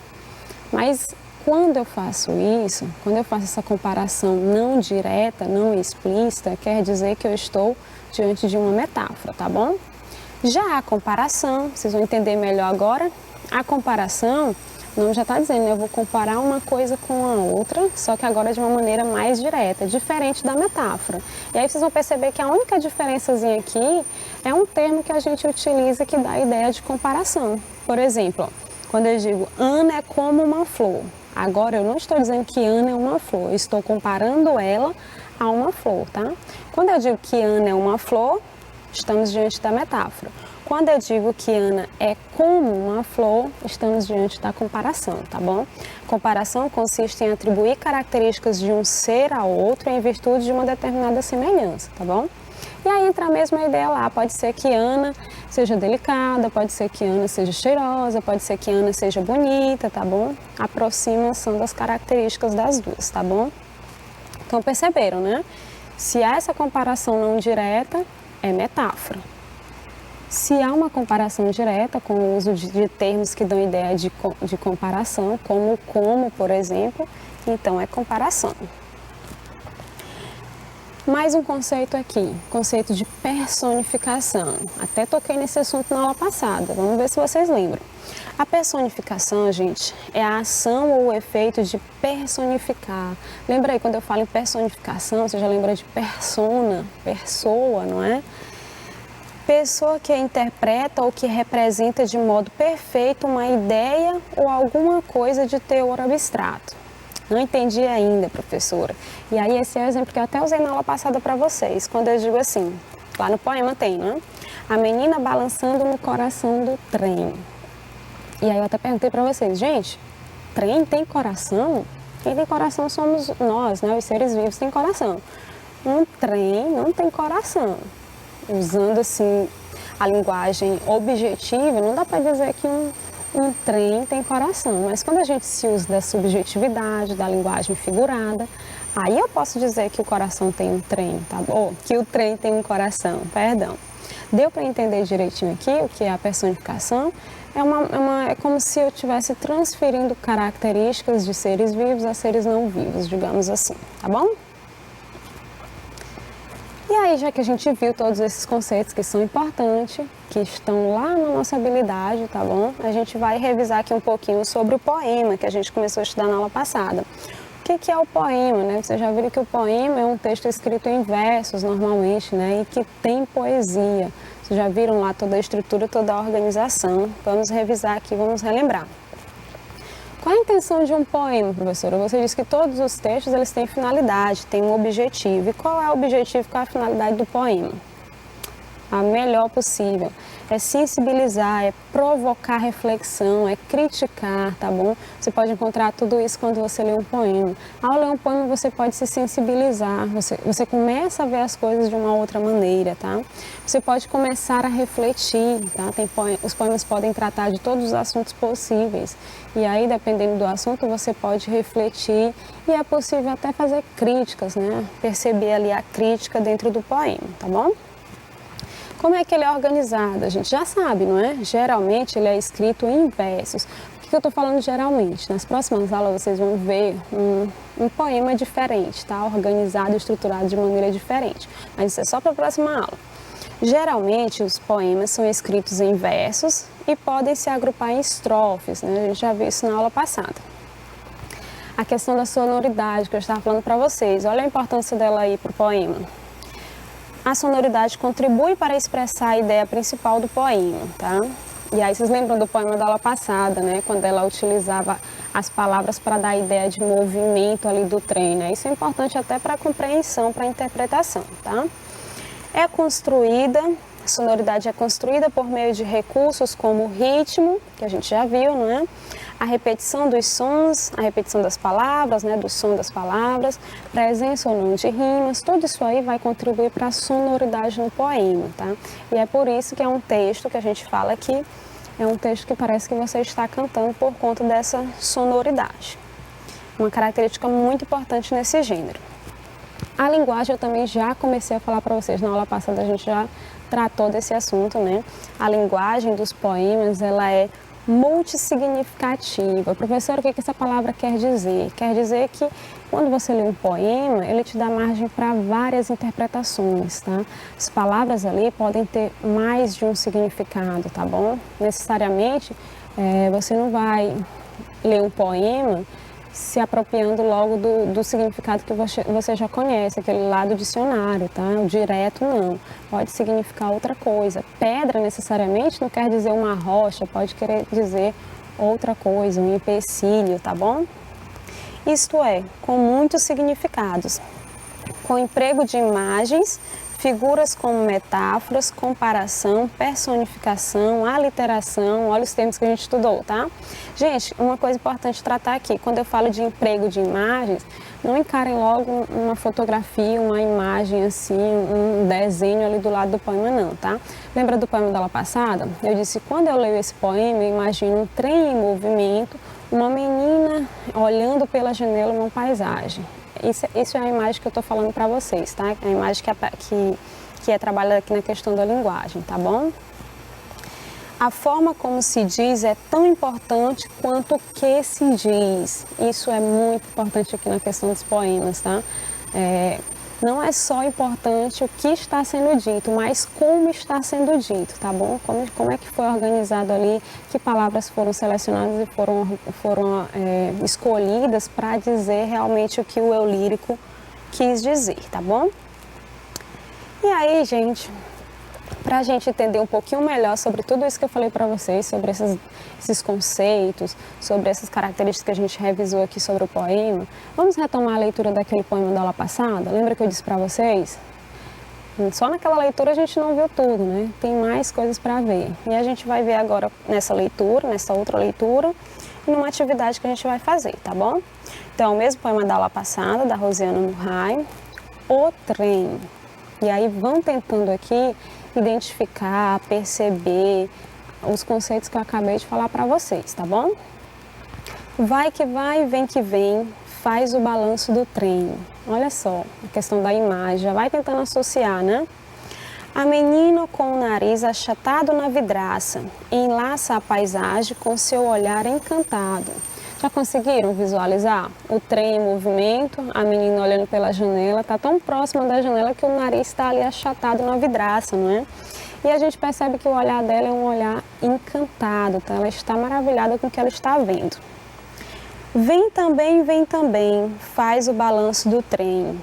Mas quando eu faço isso, quando eu faço essa comparação não direta, não explícita, quer dizer que eu estou diante de uma metáfora, tá bom? Já a comparação, vocês vão entender melhor agora, a comparação, o nome já está dizendo, né? Eu vou comparar uma coisa com a outra, só que agora de uma maneira mais direta, diferente da metáfora. E aí vocês vão perceber que a única diferençazinha aqui é um termo que a gente utiliza que dá a ideia de comparação. Por exemplo, quando eu digo Ana é como uma flor, agora eu não estou dizendo que Ana é uma flor, eu estou comparando ela a uma flor, tá? Quando eu digo que Ana é uma flor, estamos diante da metáfora. Quando eu digo que Ana é como uma flor, estamos diante da comparação, tá bom? Comparação consiste em atribuir características de um ser ao outro em virtude de uma determinada semelhança, tá bom? E aí entra a mesma ideia lá, pode ser que Ana seja delicada, pode ser que Ana seja cheirosa, pode ser que Ana seja bonita, tá bom? Aproximação das características das duas, tá bom? Então perceberam, né? Se há essa comparação não direta, é metáfora. Se há uma comparação direta com o uso de termos que dão ideia de comparação, como, por exemplo, então é comparação. Mais um conceito aqui, conceito de personificação. Até toquei nesse assunto na aula passada, vamos ver se vocês lembram. A personificação, gente, é a ação ou o efeito de personificar. Lembra aí, quando eu falo em personificação, você já lembra de persona, pessoa, não é? Pessoa que interpreta ou que representa de modo perfeito uma ideia ou alguma coisa de teor abstrato. Não entendi ainda, professora. E aí esse é o exemplo que eu até usei na aula passada para vocês, quando eu digo assim, lá no poema tem, né? A menina balançando no coração do trem. E aí eu até perguntei para vocês, gente, trem tem coração? Quem tem coração somos nós, né? Os seres vivos têm coração. Um trem não tem coração. Usando assim a linguagem objetiva, não dá para dizer que um trem tem coração, mas quando a gente se usa da subjetividade, da linguagem figurada, aí eu posso dizer que o coração tem um trem, tá bom? Que o trem tem um coração, perdão. Deu para entender direitinho aqui o que é a personificação? É como se eu estivesse transferindo características de seres vivos a seres não vivos, digamos assim, tá bom? E aí, já que a gente viu todos esses conceitos que são importantes, que estão lá na nossa habilidade, tá bom? A gente vai revisar aqui um pouquinho sobre o poema, que a gente começou a estudar na aula passada. O que é o poema, né? Vocês já viram que o poema é um texto escrito em versos, normalmente, né? E que tem poesia. Vocês já viram lá toda a estrutura, toda a organização. Vamos revisar aqui, vamos relembrar. Qual a intenção de um poema, professora? Você disse que todos os textos eles têm finalidade, têm um objetivo. E qual é o objetivo, qual é a finalidade do poema? A melhor possível. É sensibilizar, é provocar reflexão, é criticar, tá bom? Você pode encontrar tudo isso quando você lê um poema. Ao ler um poema você pode se sensibilizar, você começa a ver as coisas de uma outra maneira, tá? Você pode começar a refletir, tá? Os poemas podem tratar de todos os assuntos possíveis. E aí, dependendo do assunto, você pode refletir e é possível até fazer críticas, né? Perceber ali a crítica dentro do poema, tá bom? Como é que ele é organizado? A gente já sabe, não é? Geralmente ele é escrito em versos. Por que eu estou falando geralmente? Nas próximas aulas vocês vão ver um poema diferente, tá? Organizado e estruturado de maneira diferente. Mas isso é só para a próxima aula. Geralmente os poemas são escritos em versos e podem se agrupar em estrofes, né? A gente já viu isso na aula passada. A questão da sonoridade que eu estava falando para vocês, olha a importância dela aí para o poema. A sonoridade contribui para expressar a ideia principal do poema, tá? E aí vocês lembram do poema da aula passada, né? Quando ela utilizava as palavras para dar a ideia de movimento ali do trem, né? Isso é importante até para a compreensão, para a interpretação, tá? A sonoridade é construída por meio de recursos como o ritmo, que a gente já viu, não é? A repetição dos sons, a repetição das palavras, né, do som das palavras, presença ou não de rimas, tudo isso aí vai contribuir para a sonoridade no poema, tá? E é por isso que é um texto que a gente fala aqui, é um texto que parece que você está cantando por conta dessa sonoridade. Uma característica muito importante nesse gênero. A linguagem eu também já comecei a falar para vocês, na aula passada a gente já tratou desse assunto, né? A linguagem dos poemas, ela é multissignificativa. Professor, o que essa palavra quer dizer? Quer dizer que quando você lê um poema, ele te dá margem para várias interpretações, tá? As palavras ali podem ter mais de um significado, tá bom? Necessariamente, você não vai ler um poema se apropriando logo do significado que você já conhece, aquele lá do dicionário, tá? O direto não, pode significar outra coisa. Pedra necessariamente não quer dizer uma rocha, pode querer dizer outra coisa, um empecilho, tá bom? Isto é, com muitos significados, com emprego de imagens, figuras como metáforas, comparação, personificação, aliteração, olha os termos que a gente estudou, tá? Gente, uma coisa importante tratar aqui, quando eu falo de emprego de imagens, não encarem logo uma fotografia, uma imagem assim, um desenho ali do lado do poema não, tá? Lembra do poema da aula passada? Eu disse, quando eu leio esse poema, eu imagino um trem em movimento, uma menina olhando pela janela uma paisagem. Isso é a imagem que eu estou falando para vocês, tá? É a imagem que é trabalhada aqui na questão da linguagem, tá bom? A forma como se diz é tão importante quanto o que se diz. Isso é muito importante aqui na questão dos poemas, tá? Não é só importante o que está sendo dito, mas como está sendo dito, tá bom? Como é que foi organizado ali, que palavras foram selecionadas e foram escolhidas para dizer realmente o que o eu lírico quis dizer, tá bom? E aí, gente, para a gente entender um pouquinho melhor sobre tudo isso que eu falei para vocês, sobre esses conceitos, sobre essas características que a gente revisou aqui sobre o poema, vamos retomar a leitura daquele poema da aula passada? Lembra que eu disse para vocês? Só naquela leitura a gente não viu tudo, né? Tem mais coisas para ver. E a gente vai ver agora nessa leitura, nessa outra leitura, e numa atividade que a gente vai fazer, tá bom? Então, o mesmo poema da aula passada, da Rosiana Murray, O Trem. E aí vão tentando aqui identificar, perceber os conceitos que eu acabei de falar para vocês, tá bom? Vai que vai, vem que vem, faz o balanço do trem. Olha só, a questão da imagem, já vai tentando associar, né? A menina com o nariz achatado na vidraça enlaça a paisagem com seu olhar encantado. Já conseguiram visualizar o trem em movimento, a menina olhando pela janela, está tão próxima da janela que o nariz está ali achatado na vidraça, não é? E a gente percebe que o olhar dela é um olhar encantado, tá? Ela está maravilhada com o que ela está vendo. Vem também, faz o balanço do trem.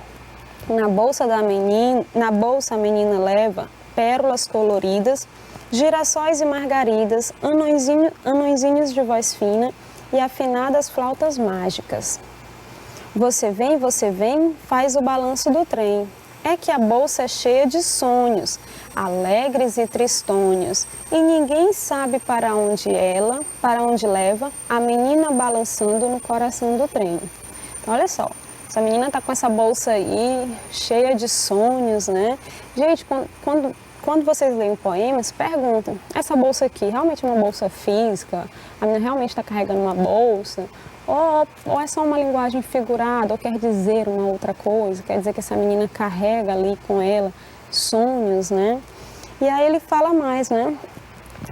Na bolsa a menina leva pérolas coloridas, girassóis e margaridas, anõezinhos de voz fina, e afinadas flautas mágicas. Você vem, faz o balanço do trem. É que a bolsa é cheia de sonhos, alegres e tristonhos, e ninguém sabe para onde leva a menina balançando no coração do trem. Então, olha só, essa menina tá com essa bolsa aí, cheia de sonhos, né? Gente, quando vocês leem poemas, perguntam, essa bolsa aqui realmente é uma bolsa física? A menina realmente está carregando uma bolsa? Ou é só uma linguagem figurada, ou quer dizer uma outra coisa? Quer dizer que essa menina carrega ali com ela sonhos, né? E aí ele fala mais, né?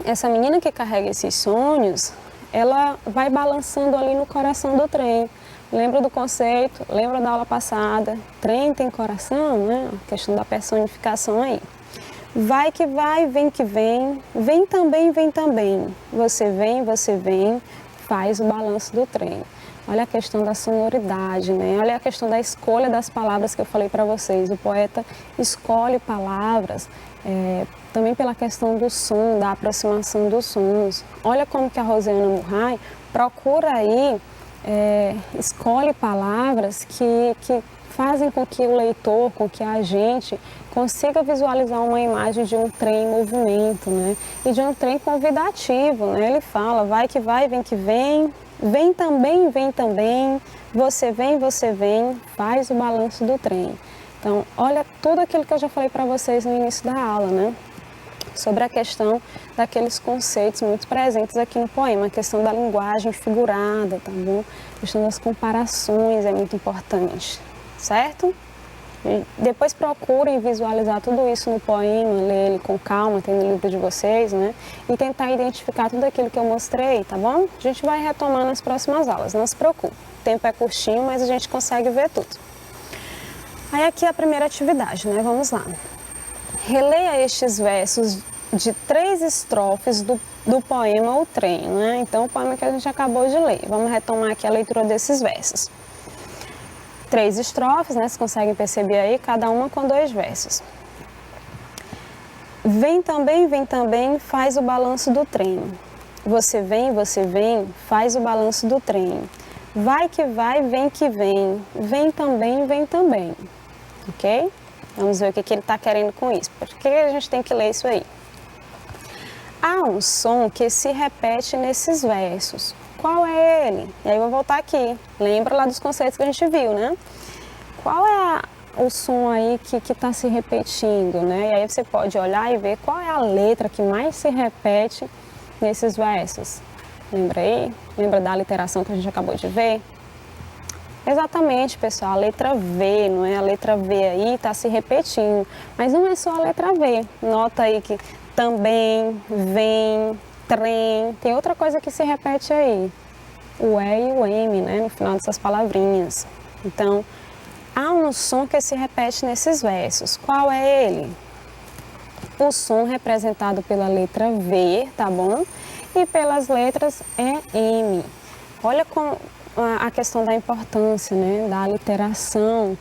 Essa menina que carrega esses sonhos, ela vai balançando ali no coração do trem. Lembra do conceito? Lembra da aula passada? Trem tem coração, né? A questão da personificação aí. Vai que vai, vem que vem, vem também. Você vem, faz o balanço do trem. Olha a questão da sonoridade, né? Olha a questão da escolha das palavras que eu falei para vocês. O poeta escolhe palavras também pela questão do som, da aproximação dos sons. Olha como que a Rosiana Murray procura aí, escolhe palavras que fazem com que o leitor, com que a gente consiga visualizar uma imagem de um trem em movimento, né? E de um trem convidativo, né? Ele fala, vai que vai, vem que vem, vem também, você vem, faz o balanço do trem. Então, olha tudo aquilo que eu já falei para vocês no início da aula, né? Sobre a questão daqueles conceitos muito presentes aqui no poema, a questão da linguagem figurada, tá bom? A questão das comparações é muito importante, certo? E depois procurem visualizar tudo isso no poema, ler ele com calma, tem no livro de vocês, né? E tentar identificar tudo aquilo que eu mostrei, tá bom? A gente vai retomar nas próximas aulas, não se preocupe. O tempo é curtinho, mas a gente consegue ver tudo. Aí aqui a primeira atividade, né? Vamos lá. Releia estes versos de 3 estrofes do poema O Trem, né? Então, o poema que a gente acabou de ler. Vamos retomar aqui a leitura desses versos. 3 estrofes, né? Vocês conseguem perceber aí, cada uma com 2 versos. Vem também, faz o balanço do trem. Você vem, faz o balanço do trem. Vai que vai, vem que vem. Vem também. Ok? Vamos ver o que ele está querendo com isso. Por que a gente tem que ler isso aí? Há um som que se repete nesses versos. Qual é ele? E aí eu vou voltar aqui. Lembra lá dos conceitos que a gente viu, né? Qual é o som aí que está se repetindo, né? E aí você pode olhar e ver qual é a letra que mais se repete nesses versos. Lembra aí? Lembra da literação que a gente acabou de ver? Exatamente, pessoal, a letra V, não é? A letra V aí está se repetindo, mas não é só a letra V. Nota aí que também, vem, trem, tem outra coisa que se repete aí. O E e o M, né? No final dessas palavrinhas. Então, há um som que se repete nesses versos. Qual é ele? O som representado pela letra V, tá bom? E pelas letras EM. Olha com a questão da importância, né, da aliteração,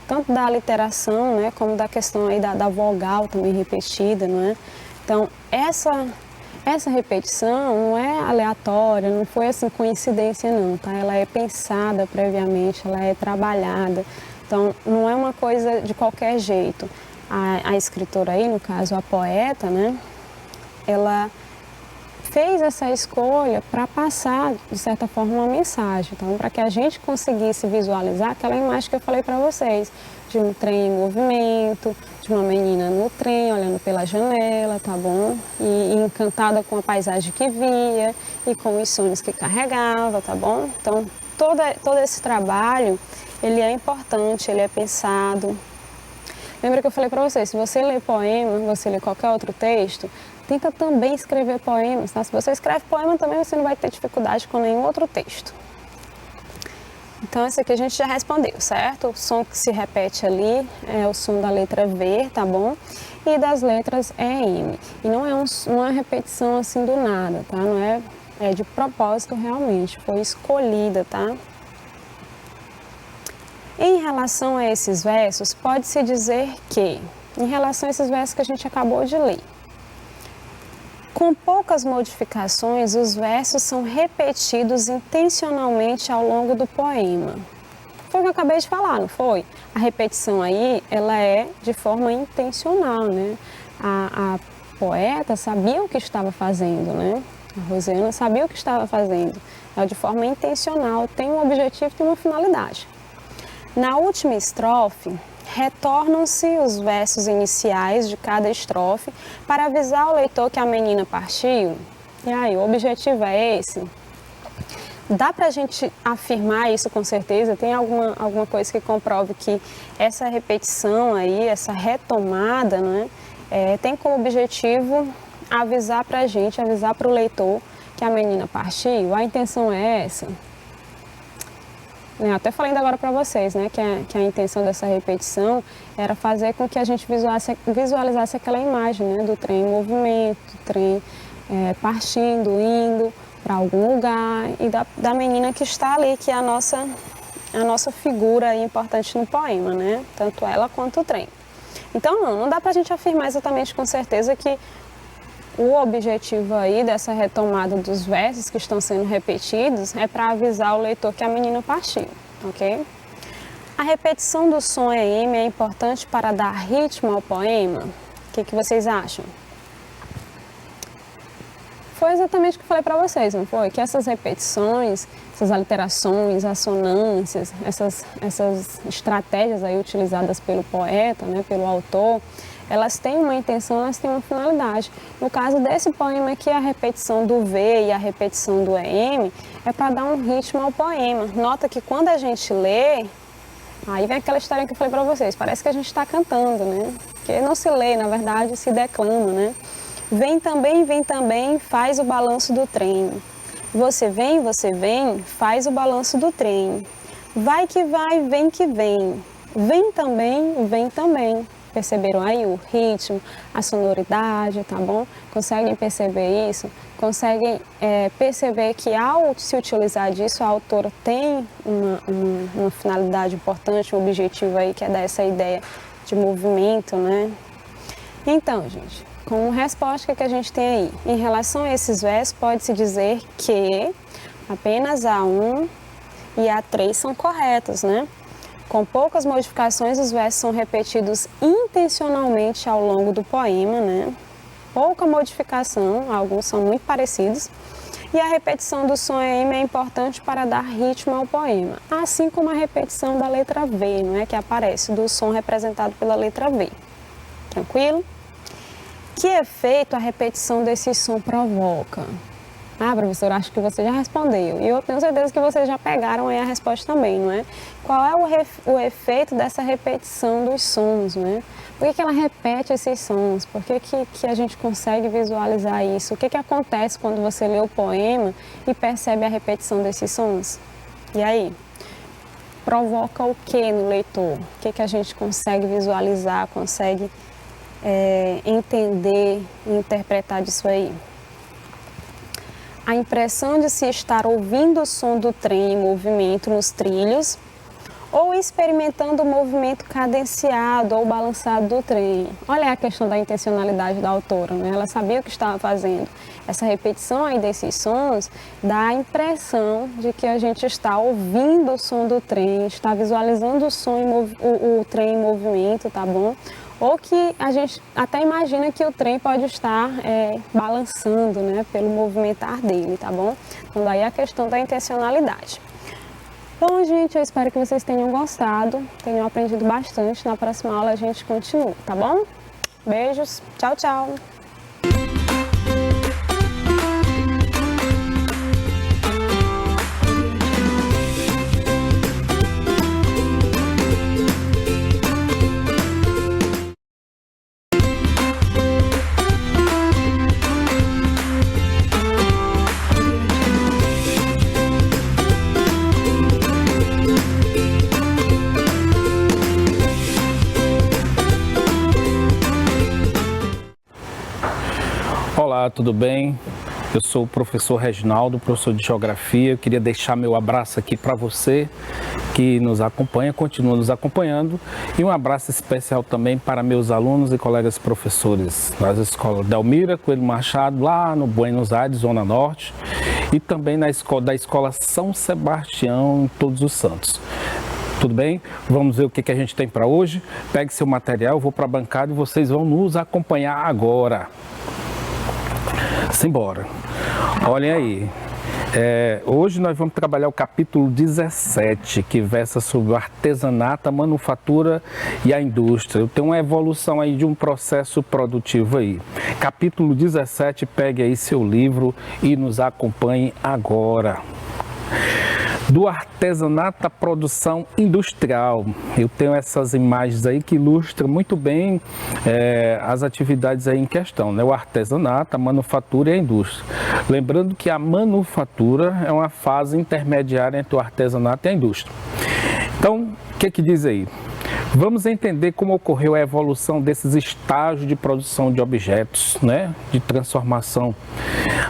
tanto da aliteração, né, como da questão aí da vogal também repetida, não é? Então, essa repetição não é aleatória, não foi assim coincidência não, tá? Ela é pensada previamente, ela é trabalhada, então não é uma coisa de qualquer jeito. A escritora aí, no caso a poeta, né, ela fez essa escolha para passar, de certa forma, uma mensagem. Então, para que a gente conseguisse visualizar aquela imagem que eu falei para vocês, de um trem em movimento, de uma menina no trem, olhando pela janela, tá bom? E encantada com a paisagem que via e com os sonhos que carregava, tá bom? Então, todo esse trabalho, ele é importante, ele é pensado. Lembra que eu falei para vocês, se você lê poema, você lê qualquer outro texto, tenta também escrever poemas, tá? Se você escreve poema também, você não vai ter dificuldade com nenhum outro texto. Então, esse aqui a gente já respondeu, certo? O som que se repete ali é o som da letra V, tá bom? E das letras EM. E não é uma repetição assim do nada, tá? Não é de propósito realmente, foi escolhida, tá? Em relação a esses versos, pode-se dizer que, em relação a esses versos que a gente acabou de ler, com poucas modificações, os versos são repetidos intencionalmente ao longo do poema. Foi o que eu acabei de falar, não foi? A repetição aí, ela é de forma intencional, né? A poeta sabia o que estava fazendo, né? A Rosiana sabia o que estava fazendo. Ela de forma intencional, tem um objetivo, tem uma finalidade. Na última estrofe, retornam-se os versos iniciais de cada estrofe para avisar o leitor que a menina partiu. E aí, o objetivo é esse? Dá para a gente afirmar isso com certeza? Tem alguma coisa que comprove que essa repetição aí, essa retomada, né, tem como objetivo avisar para a gente, avisar para o leitor que a menina partiu? A intenção é essa? Eu até falei agora para vocês, né, que a intenção dessa repetição era fazer com que a gente visualizasse aquela imagem, né, do trem em movimento, do trem partindo, indo para algum lugar e da menina que está ali, que é a nossa figura importante no poema, né, tanto ela quanto o trem. Então não dá para a gente afirmar exatamente com certeza que o objetivo aí dessa retomada dos versos que estão sendo repetidos é para avisar o leitor que a menina partiu, ok? A repetição do som EM é importante para dar ritmo ao poema? O que vocês acham? Foi exatamente o que eu falei para vocês, não foi? Que essas repetições, essas alterações, assonâncias, essas estratégias aí utilizadas pelo poeta, né, pelo autor, elas têm uma intenção, elas têm uma finalidade. No caso desse poema aqui, a repetição do V e a repetição do EM é para dar um ritmo ao poema. Nota que quando a gente lê, aí vem aquela história que eu falei para vocês, parece que a gente está cantando, né? Porque não se lê, na verdade, se declama, né? Vem também, faz o balanço do trem. Você vem, faz o balanço do trem. Vai que vai, vem que vem. Vem também. Perceberam aí o ritmo, a sonoridade, tá bom? Conseguem perceber isso? Conseguem perceber que ao se utilizar disso, a autora tem uma finalidade importante, um objetivo aí que é dar essa ideia de movimento, né? Então, gente, como resposta que a gente tem aí? Em relação a esses versos, pode-se dizer que apenas A1 e A3 são corretos, né? Com poucas modificações, os versos são repetidos intencionalmente ao longo do poema, né? Pouca modificação, alguns são muito parecidos. E a repetição do som EM é importante para dar ritmo ao poema, assim como a repetição da letra V, não é? Que aparece, do som representado pela letra V. Tranquilo? Que efeito a repetição desse som provoca? Ah, professora, acho que você já respondeu. E eu tenho certeza que vocês já pegaram aí a resposta também, não é? Qual é o efeito dessa repetição dos sons, não é? Por que ela repete esses sons? Por que a gente consegue visualizar isso? O que acontece quando você lê o poema e percebe a repetição desses sons? E aí? Provoca o que no leitor? O que a gente consegue visualizar, consegue entender e interpretar disso aí? A impressão de se estar ouvindo o som do trem em movimento nos trilhos ou experimentando o movimento cadenciado ou balançado do trem. Olha a questão da intencionalidade da autora, né? Ela sabia o que estava fazendo. Essa repetição aí desses sons dá a impressão de que a gente está ouvindo o som do trem, está visualizando o trem em movimento, tá bom? Ou que a gente até imagina que o trem pode estar balançando, né, pelo movimentar dele, tá bom? Então daí a questão da intencionalidade. Bom, gente, eu espero que vocês tenham gostado, tenham aprendido bastante. Na próxima aula a gente continua, tá bom? Beijos, tchau, tchau! Olá, tudo bem? Eu sou o professor Reginaldo, professor de Geografia. Eu queria deixar meu abraço aqui para você que nos acompanha, continua nos acompanhando, e um abraço especial também para meus alunos e colegas professores das escolas Delmira Coelho Machado, lá no Buenos Aires, Zona Norte, e também da escola São Sebastião, em Todos os Santos. Tudo bem? Vamos ver o que a gente tem para hoje. Pegue seu material, eu vou para a bancada e vocês vão nos acompanhar agora. Simbora. Olhem aí. Hoje nós vamos trabalhar o capítulo 17, que versa sobre o artesanato, a manufatura e a indústria. Eu tenho uma evolução aí de um processo produtivo aí. Capítulo 17, pegue aí seu livro e nos acompanhe agora. Do artesanato à produção industrial. Eu tenho essas imagens aí que ilustram muito bem as atividades aí em questão, né? O artesanato, a manufatura e a indústria. Lembrando que a manufatura é uma fase intermediária entre o artesanato e a indústria. Então, o que diz aí? Vamos entender como ocorreu a evolução desses estágios de produção de objetos, né, de transformação.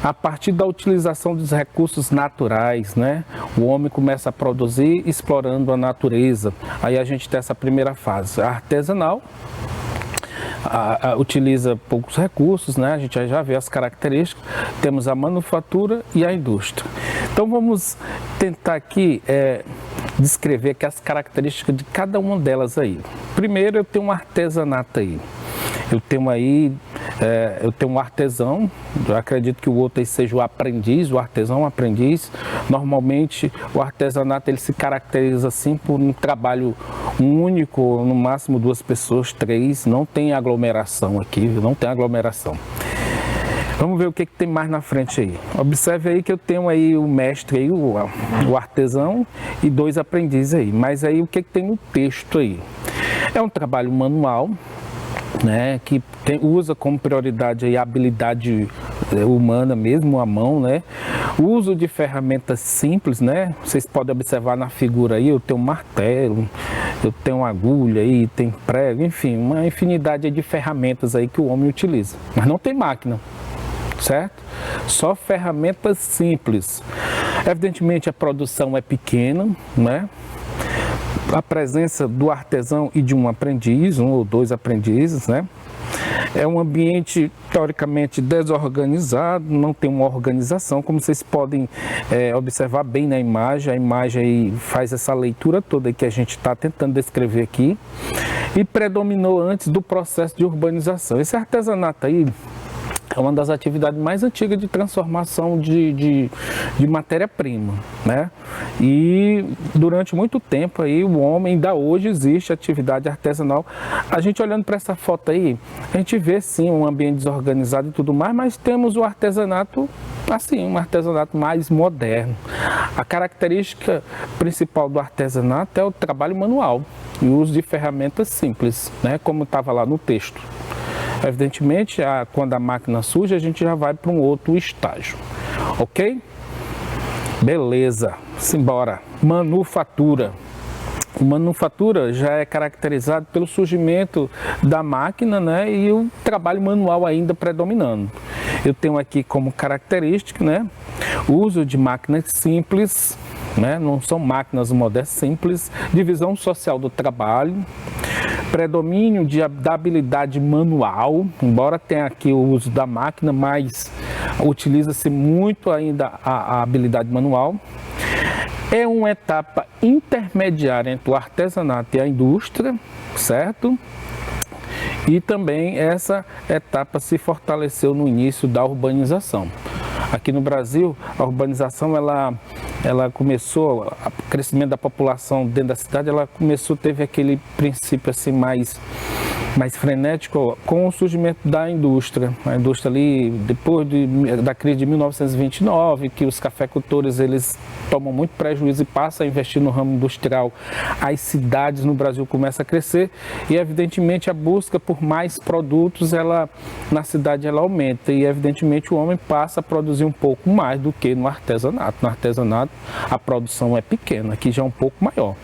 A partir da utilização dos recursos naturais, né, o homem começa a produzir explorando a natureza. Aí a gente tem essa primeira fase, a artesanal. Utiliza poucos recursos, né? A gente já vê as características. Temos a manufatura e a indústria. Então vamos tentar aqui descrever aqui as características de cada uma delas aí. Primeiro, eu tenho um artesanato aí. Eu tenho um artesão, eu acredito que o outro aí seja o aprendiz, o artesão, o aprendiz. Normalmente o artesanato ele se caracteriza assim por um trabalho único, no máximo 2 pessoas, 3, não tem aglomeração aqui, não tem aglomeração. Vamos ver o que tem mais na frente aí. Observe aí que eu tenho aí o mestre, aí, o artesão e 2 aprendizes aí. Mas aí o que tem no texto aí? É um trabalho manual, né, que usa como prioridade aí a habilidade humana mesmo, a mão, né? O uso de ferramentas simples, né? Vocês podem observar na figura aí, eu tenho um martelo, eu tenho uma agulha aí, tem prego, enfim, uma infinidade de ferramentas aí que o homem utiliza. Mas não tem máquina, certo? Só ferramentas simples. Evidentemente a produção é pequena, né? A presença do artesão e de um aprendiz, 1 ou 2 aprendizes, né? É um ambiente teoricamente desorganizado, não tem uma organização, como vocês podem observar bem na imagem. A imagem aí faz essa leitura toda que a gente está tentando descrever aqui. E predominou antes do processo de urbanização. Esse artesanato aí, É uma das atividades mais antigas de transformação de matéria-prima, né? E durante muito tempo aí o homem, ainda hoje existe atividade artesanal. A gente olhando para essa foto aí, a gente vê sim um ambiente desorganizado e tudo mais, mas temos o artesanato assim, um artesanato mais moderno. A característica principal do artesanato é o trabalho manual e o uso de ferramentas simples, né? Como estava lá no texto. Evidentemente, quando a máquina surge, a gente já vai para um outro estágio, ok? Beleza, simbora. Manufatura. Manufatura já é caracterizado pelo surgimento da máquina, né, e o trabalho manual ainda predominando. Eu tenho aqui como característica, né, o uso de máquinas simples, né, não são máquinas modernas, simples, divisão social do trabalho, predomínio da habilidade manual, embora tenha aqui o uso da máquina, mas utiliza-se muito ainda a habilidade manual. É uma etapa intermediária entre o artesanato e a indústria, certo? E também essa etapa se fortaleceu no início da urbanização. Aqui no Brasil, a urbanização ela começou, o crescimento da população dentro da cidade, teve aquele princípio assim mais frenético com o surgimento da indústria. A indústria ali, depois da crise de 1929, que os cafeicultores eles tomam muito prejuízo e passam a investir no ramo industrial, as cidades no Brasil começam a crescer e evidentemente a busca por mais produtos, na cidade ela aumenta e evidentemente o homem passa a produzir um pouco mais do que no artesanato. No artesanato a produção é pequena, aqui já é um pouco maior.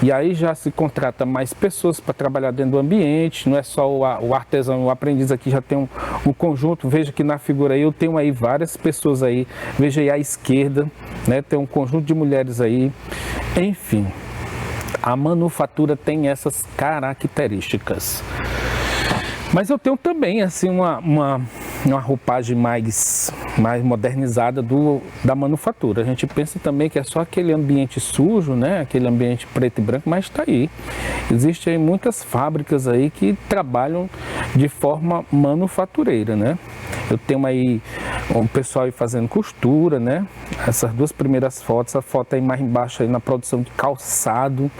E aí já se contrata mais pessoas para trabalhar dentro do ambiente, não é só o artesão, o aprendiz aqui já tem um conjunto, veja que na figura aí eu tenho aí várias pessoas aí, veja aí à esquerda, né, tem um conjunto de mulheres aí, enfim, a manufatura tem essas características. Mas eu tenho também assim uma roupagem mais modernizada da manufatura. A gente pensa também que é só aquele ambiente sujo, né? Aquele ambiente preto e branco, mas está aí. Existem aí muitas fábricas aí que trabalham de forma manufatureira, né? Eu tenho aí o pessoal aí fazendo costura, né? Essas duas primeiras fotos, a foto aí mais embaixo aí na produção de calçado.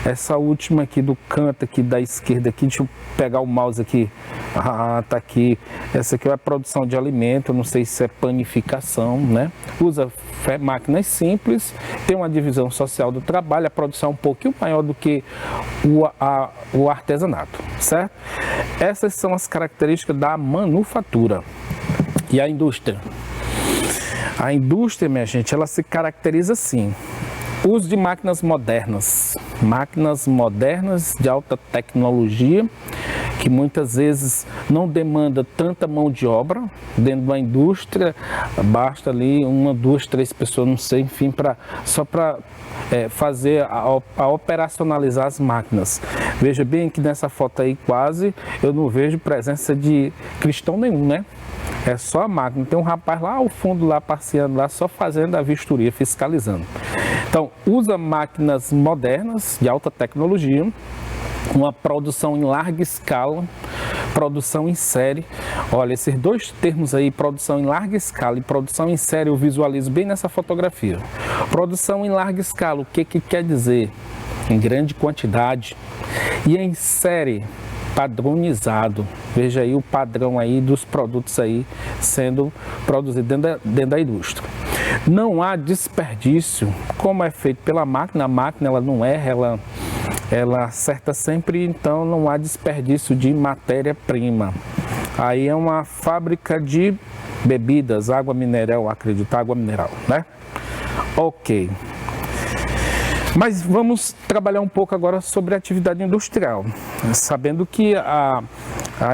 Essa última aqui do canto aqui da esquerda aqui, deixa eu pegar o mouse aqui. Ah, tá aqui. Essa aqui é a produção de alimento, não sei se é panificação, né? Usa máquinas simples, tem uma divisão social do trabalho, a produção é um pouquinho maior do que o artesanato, certo? Essas são as características da manufatura. E a indústria? A indústria, minha gente, ela se caracteriza assim. Uso de máquinas modernas de alta tecnologia, que muitas vezes não demanda tanta mão de obra. Dentro da indústria, basta ali 1, 2, 3 pessoas, não sei, enfim, só para fazer a operacionalizar as máquinas. Veja bem que nessa foto aí quase eu não vejo presença de cristão nenhum, né? É só a máquina. Tem um rapaz lá ao fundo, lá passeando, lá só fazendo a vistoria, fiscalizando. Então, usa máquinas modernas, de alta tecnologia, uma produção em larga escala, produção em série. Olha, esses dois termos aí, produção em larga escala e produção em série, eu visualizo bem nessa fotografia. Produção em larga escala, o que quer dizer? Em grande quantidade. E em série, padronizado. Veja aí o padrão aí dos produtos aí sendo produzidos dentro da indústria. Não há desperdício, como é feito pela máquina. A máquina ela não erra, ela acerta sempre, então não há desperdício de matéria-prima. Aí é uma fábrica de bebidas, água mineral, acredito, água mineral, né? Ok. Mas vamos trabalhar um pouco agora sobre a atividade industrial, sabendo que a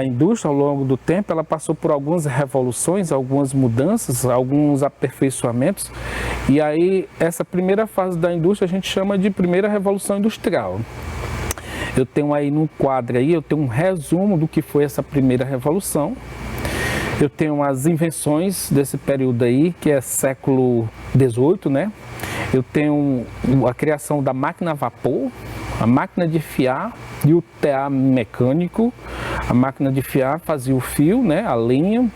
indústria, ao longo do tempo, ela passou por algumas revoluções, algumas mudanças, alguns aperfeiçoamentos, e aí essa primeira fase da indústria a gente chama de primeira revolução industrial. Eu tenho aí no quadro aí, eu tenho um resumo do que foi essa primeira revolução. Eu tenho as invenções desse período aí, que é século XVIII, né? Eu tenho a criação da máquina a vapor, a máquina de fiar e o tear mecânico. A máquina de fiar fazia o fio, né, a linha,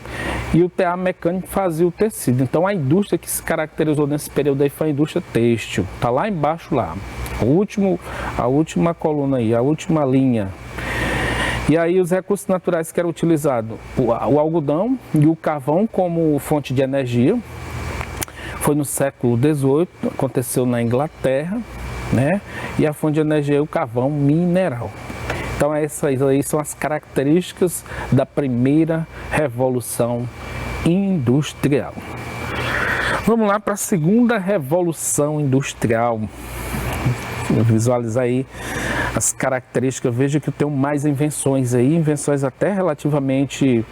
e o TA mecânico fazia o tecido. Então a indústria que se caracterizou nesse período aí foi a indústria têxtil. Tá lá embaixo lá. A última coluna aí, a última linha. E aí os recursos naturais que eram utilizados, o algodão e o carvão como fonte de energia. Foi no século XVIII, aconteceu na Inglaterra, né? E a fonte de energia é o carvão mineral. Então essas aí são as características da primeira revolução industrial. Vamos lá para a segunda revolução industrial. Vou visualizar aí as características. Veja que eu tenho mais invenções aí, invenções até relativamente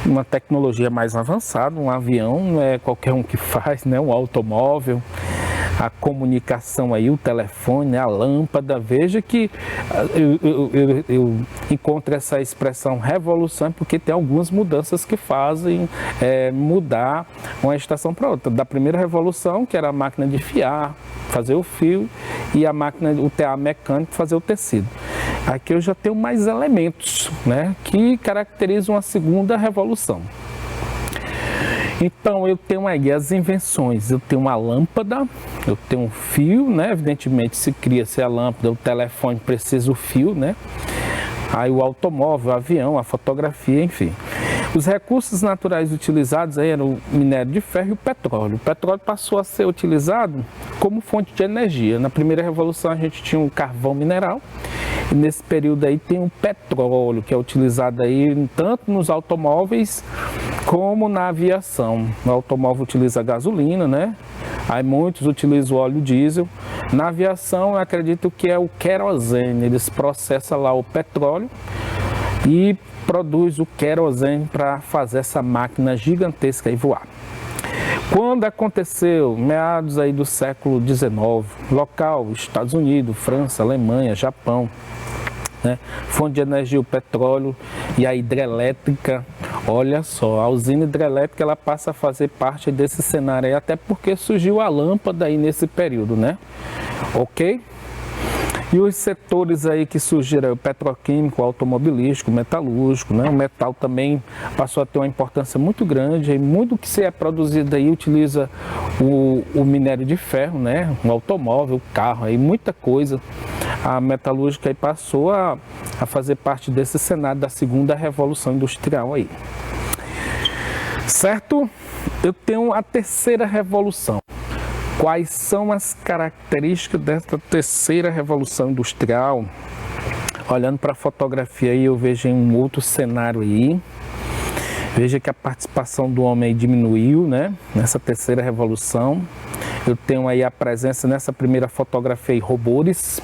uma tecnologia mais avançada. Um avião não é qualquer um que faz, né? Um automóvel, a comunicação aí, o telefone, né? A lâmpada. Veja que eu encontro essa expressão revolução porque tem algumas mudanças que fazem mudar uma estação para outra. Da primeira revolução, que era a máquina de fiar, fazer o fio, e a máquina, o TA mecânico, fazer o tecido. Aqui eu já tenho mais elementos, né, que caracterizam a segunda revolução. Então eu tenho aí as invenções, eu tenho uma lâmpada, eu tenho um fio, né, evidentemente se cria-se a lâmpada, o telefone precisa o fio, né, aí o automóvel, o avião, a fotografia, enfim. Os recursos naturais utilizados aí eram o minério de ferro e o petróleo. O petróleo passou a ser utilizado como fonte de energia. Na primeira revolução a gente tinha o carvão mineral e nesse período aí tem o petróleo, que é utilizado aí tanto nos automóveis como na aviação. O automóvel utiliza gasolina, né? Aí muitos utilizam o óleo diesel. Na aviação eu acredito que é o querosene. Eles processam lá o petróleo e produz o querosene para fazer essa máquina gigantesca e voar. Quando aconteceu, meados aí do século XIX, local, Estados Unidos, França, Alemanha, Japão, né? Fonte de energia, o petróleo e a hidrelétrica. Olha só, a usina hidrelétrica ela passa a fazer parte desse cenário aí, até porque surgiu a lâmpada aí nesse período, né? Ok? E os setores aí que surgiram, o petroquímico, o automobilístico, o metalúrgico, né? O metal também passou a ter uma importância muito grande, e muito que se é produzido aí utiliza o minério de ferro, né? O automóvel, o carro, aí muita coisa. A metalúrgica aí passou a fazer parte desse cenário da segunda revolução industrial aí. Certo? Eu tenho a terceira revolução. Quais são as características dessa terceira revolução industrial? Olhando para a fotografia aí, eu vejo um outro cenário aí. Veja que a participação do homem aí diminuiu, né? Nessa terceira revolução. Eu tenho aí a presença nessa primeira fotografia aí, robôs,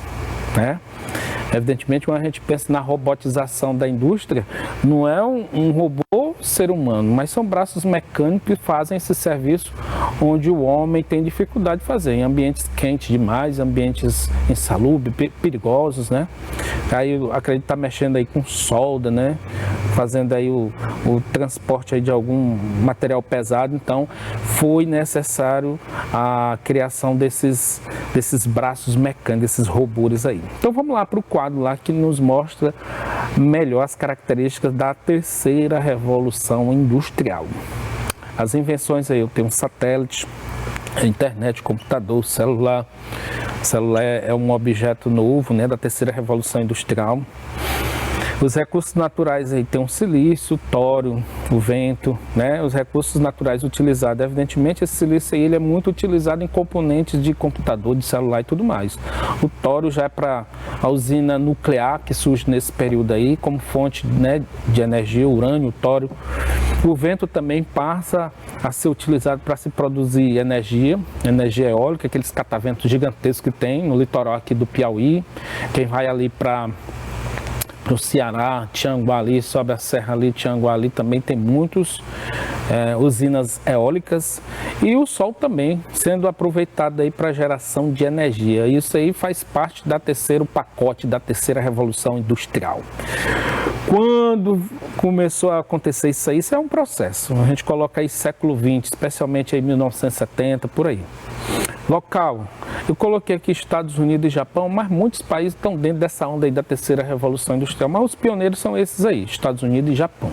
né? Evidentemente, quando a gente pensa na robotização da indústria, não é um robô ser humano, mas são braços mecânicos que fazem esse serviço onde o homem tem dificuldade de fazer, em ambientes quentes demais, ambientes insalubres, perigosos, né? Aí eu acredito estar mexendo aí com solda, né? Fazendo aí o transporte aí de algum material pesado, então foi necessário a criação desses braços mecânicos, desses robôs aí. Então vamos lá para o quadro lá que nos mostra melhor as características da terceira revolução industrial. As invenções aí, eu tenho um satélite, a internet, computador, celular. O celular é um objeto novo, né, da terceira revolução industrial. Os recursos naturais aí tem o silício, o tório, o vento, né? Os recursos naturais utilizados, evidentemente esse silício aí ele é muito utilizado em componentes de computador, de celular e tudo mais. O tório já é para a usina nuclear que surge nesse período aí como fonte, né, de energia, urânio, tório. O vento também passa a ser utilizado para se produzir energia eólica, aqueles cataventos gigantescos que tem no litoral aqui do Piauí. Quem vai ali para o Ceará, Tianguá, sobe a serra ali, Tianguá também tem muitas usinas eólicas, e o sol também sendo aproveitado aí para geração de energia. Isso aí faz parte da terceiro pacote da terceira revolução industrial. Quando começou a acontecer isso aí, isso é um processo. A gente coloca aí século XX, especialmente aí 1970, por aí. Local, eu coloquei aqui Estados Unidos e Japão, mas muitos países estão dentro dessa onda aí da terceira revolução industrial, mas os pioneiros são esses aí, Estados Unidos e Japão.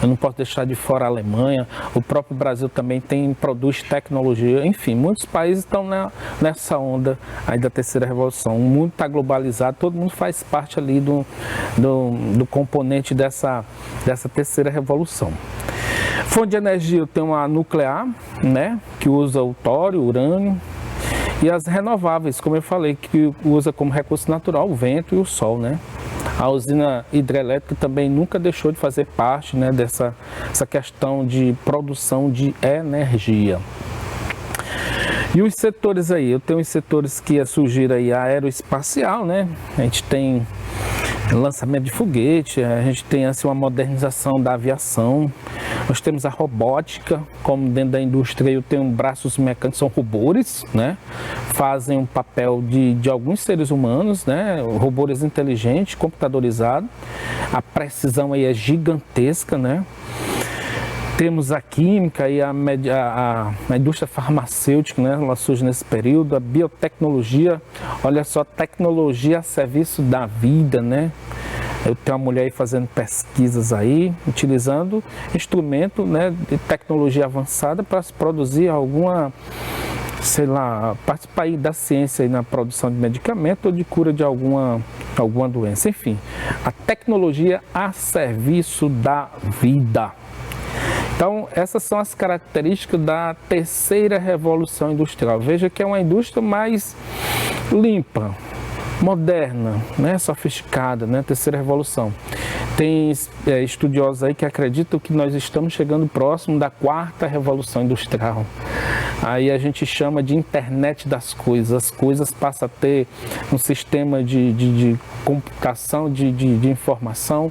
eu não posso deixar de fora a Alemanha, o próprio Brasil também produz tecnologia, enfim, muitos países estão nessa onda aí da terceira revolução. O mundo está globalizado, todo mundo faz parte ali do componente dessa terceira revolução. Fonte de energia, eu tenho a nuclear, né, que usa o tório, o urânio, e as renováveis, como eu falei, que usa como recurso natural o vento e o sol, né. A usina hidrelétrica também nunca deixou de fazer parte, né, dessa questão de produção de energia. E os setores aí, eu tenho os setores que ia surgir aí, a aeroespacial, né, a gente tem lançamento de foguete, a gente tem assim uma modernização da aviação, nós temos a robótica, como dentro da indústria eu tenho braços mecânicos, são robôs, né, fazem um papel de alguns seres humanos, né, robôs inteligentes, computadorizados, a precisão aí é gigantesca, né. Temos a química e a indústria farmacêutica, né? Ela surge nesse período, a biotecnologia, olha só, tecnologia a serviço da vida, né? Eu tenho uma mulher aí fazendo pesquisas aí, utilizando instrumento, né, de tecnologia avançada para se produzir alguma, sei lá, participar aí da ciência aí na produção de medicamento ou de cura de alguma doença, enfim. A tecnologia a serviço da vida. Então, essas são as características da terceira revolução industrial. Veja que é uma indústria mais limpa, moderna, né, sofisticada, né, terceira revolução. Tem estudiosos aí que acreditam que nós estamos chegando próximo da quarta revolução industrial. Aí a gente chama de internet das coisas. As coisas passam a ter um sistema de computação, de informação,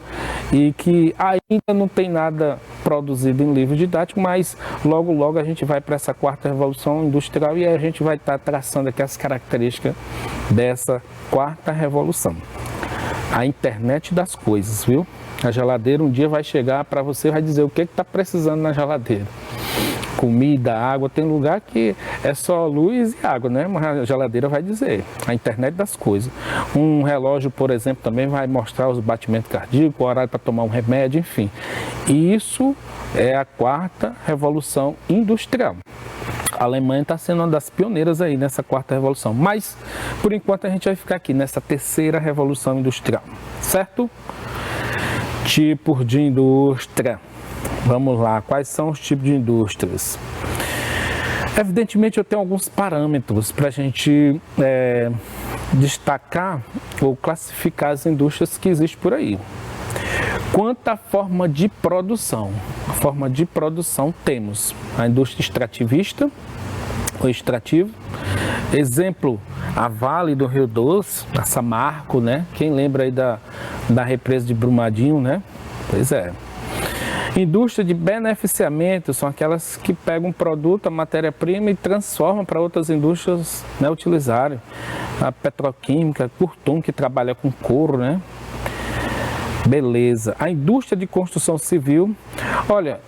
e que ainda não tem nada produzido em livro didático, mas logo a gente vai para essa quarta revolução industrial e a gente vai estar traçando aqui as características dessa quarta revolução. A internet das coisas, viu? A geladeira um dia vai chegar para você e vai dizer o que está precisando na geladeira. Comida, água, tem lugar que é só luz e água, né? Mas a geladeira vai dizer, a internet das coisas. Um relógio, por exemplo, também vai mostrar os batimentos cardíacos, o horário para tomar um remédio, enfim. E isso é a quarta revolução industrial. A Alemanha está sendo uma das pioneiras aí nessa quarta revolução, mas por enquanto a gente vai ficar aqui nessa terceira revolução industrial, certo? Tipos de indústria. Vamos lá, quais são os tipos de indústrias? Evidentemente eu tenho alguns parâmetros para a gente destacar ou classificar as indústrias que existem por aí. Quanto à forma de produção, temos a indústria extrativista ou extrativa. Exemplo, a Vale do Rio Doce, a Samarco, né? Quem lembra aí da represa de Brumadinho, né? Pois é. Indústria de beneficiamento são aquelas que pegam um produto, a matéria-prima e transformam para outras indústrias, né, utilizarem. A petroquímica, Curtum, que trabalha com couro, né? Beleza. A indústria de construção civil, olha,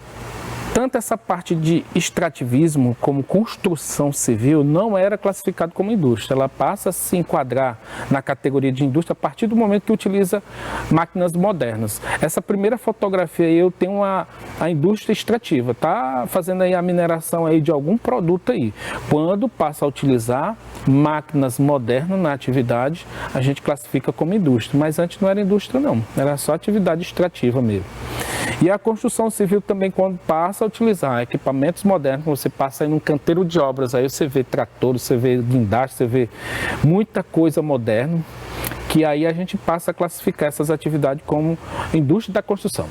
tanto essa parte de extrativismo como construção civil não era classificado como indústria. Ela passa a se enquadrar na categoria de indústria a partir do momento que utiliza máquinas modernas. Essa primeira fotografia aí eu tenho a indústria extrativa, tá fazendo aí a mineração aí de algum produto aí. Quando passa a utilizar máquinas modernas na atividade, a gente classifica como indústria, mas antes não era indústria não, era só atividade extrativa mesmo. E a construção civil também, quando passa a utilizar equipamentos modernos, você passa aí num canteiro de obras, aí você vê tratores, você vê guindaste, você vê muita coisa moderna, que aí a gente passa a classificar essas atividades como indústria da construção,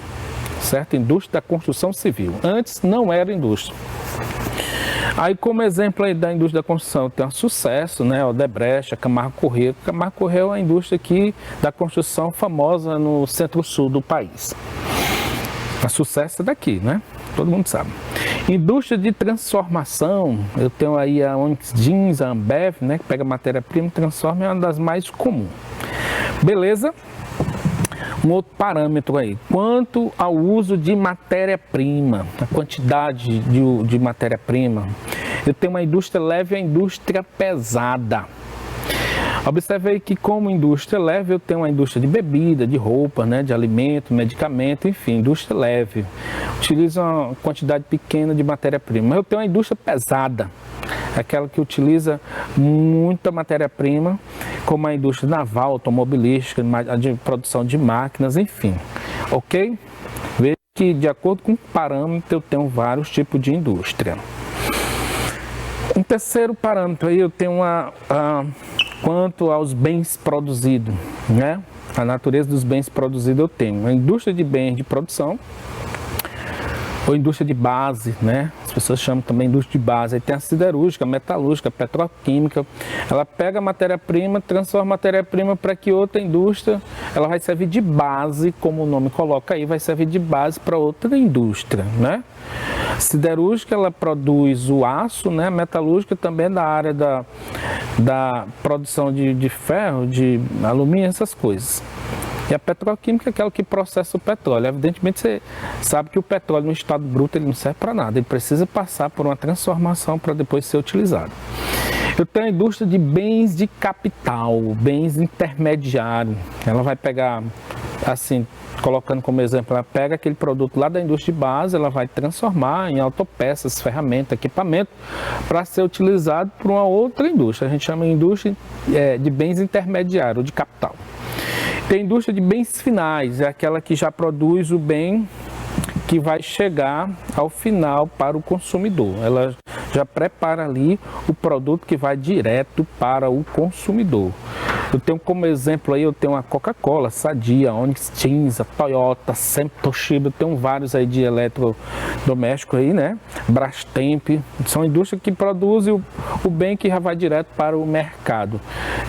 certo? Indústria da construção civil. Antes não era indústria. Aí, como exemplo aí da indústria da construção, tem um sucesso, né? Odebrecht, a Camargo Corrêa. A Camargo Corrêa é uma indústria aqui da construção famosa no centro-sul do país. A sucesso é daqui, né? Todo mundo sabe. Indústria de transformação, eu tenho aí a Onyx Jeans, a Ambev, né? Que pega matéria-prima e transforma, é uma das mais comuns. Beleza? Um outro parâmetro aí, quanto ao uso de matéria-prima, a quantidade de matéria-prima, eu tenho uma indústria leve e a indústria pesada. Observe aí que como indústria leve, eu tenho uma indústria de bebida, de roupa, né, de alimento, medicamento, enfim, indústria leve. Utiliza uma quantidade pequena de matéria-prima. Mas eu tenho uma indústria pesada, aquela que utiliza muita matéria-prima, como a indústria naval, automobilística, de produção de máquinas, enfim. Ok? Veja que de acordo com o parâmetro eu tenho vários tipos de indústria. Um terceiro parâmetro aí eu tenho quanto aos bens produzidos, né? A natureza dos bens produzidos eu tenho a indústria de bens de produção, ou indústria de base, né? As pessoas chamam também indústria de base. Aí tem a siderúrgica, a metalúrgica, a petroquímica. Ela pega a matéria-prima, transforma a matéria-prima para que outra indústria, ela vai servir de base, como o nome coloca aí, vai servir de base para outra indústria, né? A siderúrgica, ela produz o aço, né? A metalúrgica também é da área da produção de ferro, de alumínio, essas coisas. E a petroquímica é aquela que processa o petróleo. Evidentemente, você sabe que o petróleo no estado bruto ele não serve para nada. Ele precisa passar por uma transformação para depois ser utilizado. Eu tenho a indústria de bens de capital, bens intermediários. Ela vai pegar, assim, colocando como exemplo, ela pega aquele produto lá da indústria de base, ela vai transformar em autopeças, ferramentas, equipamento, para ser utilizado por uma outra indústria. A gente chama de indústria de bens intermediários, de capital. Tem a indústria de bens finais, é aquela que já produz o bem que vai chegar ao final para o consumidor. Ela já prepara ali o produto que vai direto para o consumidor. Eu tenho como exemplo aí, eu tenho a Coca-Cola, Sadia, Onix, Cinza, Toyota, Sempre, Toshiba, eu tenho vários aí de eletrodoméstico aí, né? Brastemp, são indústrias que produzem o bem que já vai direto para o mercado.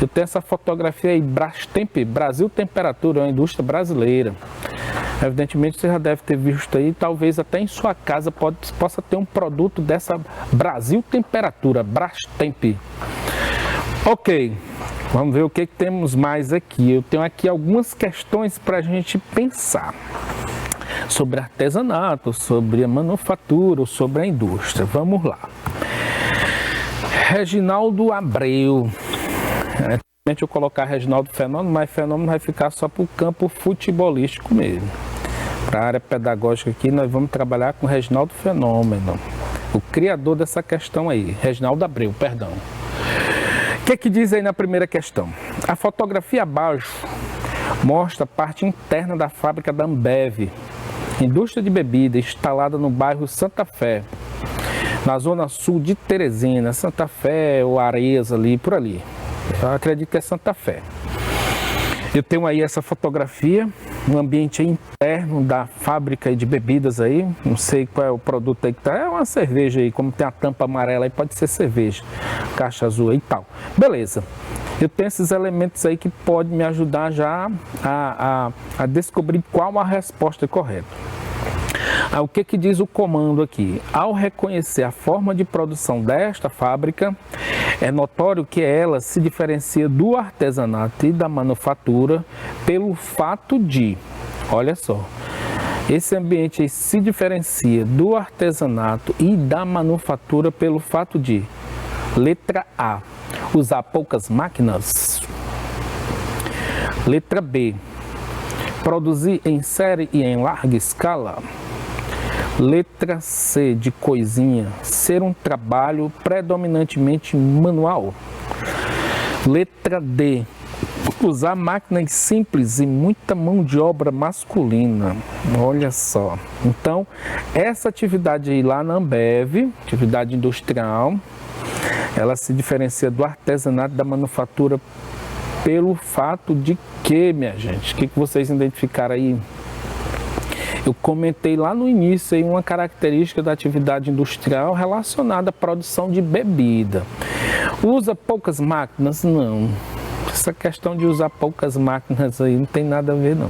Eu tenho essa fotografia aí, Brastemp, Brasil Temperatura, é uma indústria brasileira. Evidentemente você já deve ter visto aí, talvez até em sua casa possa ter um produto dessa Brasil Temperatura, Brastemp. Ok. Vamos ver o que temos mais aqui. Eu tenho aqui algumas questões para a gente pensar sobre artesanato, sobre a manufatura, sobre a indústria. Vamos lá. Reginaldo Abreu. Eu colocar Reginaldo Fenômeno, mas Fenômeno vai ficar só para o campo futebolístico mesmo. Para a área pedagógica aqui, nós vamos trabalhar com Reginaldo Fenômeno, o criador dessa questão aí, Reginaldo Abreu, perdão. O que diz aí na primeira questão? A fotografia abaixo mostra a parte interna da fábrica da Ambev, indústria de bebida, instalada no bairro Santa Fé, na zona sul de Teresina, Santa Fé ou Areias ali, por ali. Eu acredito que é Santa Fé. Eu tenho aí essa fotografia, um ambiente interno da fábrica de bebidas aí, não sei qual é o produto aí que tá, é uma cerveja aí, como tem a tampa amarela aí, pode ser cerveja, caixa azul aí e tal. Beleza, eu tenho esses elementos aí que podem me ajudar já a descobrir qual a resposta correta. O que diz o comando aqui? Ao reconhecer a forma de produção desta fábrica, é notório que ela se diferencia do artesanato e da manufatura pelo fato de, olha só, esse ambiente aí se diferencia do artesanato e da manufatura pelo fato de, letra A, usar poucas máquinas. Letra B, produzir em série e em larga escala. Letra C, de coisinha, ser um trabalho predominantemente manual. Letra D, usar máquinas simples e muita mão de obra masculina. Olha só. Então, essa atividade aí lá na Ambev, atividade industrial, ela se diferencia do artesanato da manufatura pelo fato de que, minha gente, o que vocês identificaram aí? Eu comentei lá no início aí uma característica da atividade industrial relacionada à produção de bebida. Usa poucas máquinas? Não. Essa questão de usar poucas máquinas aí não tem nada a ver não.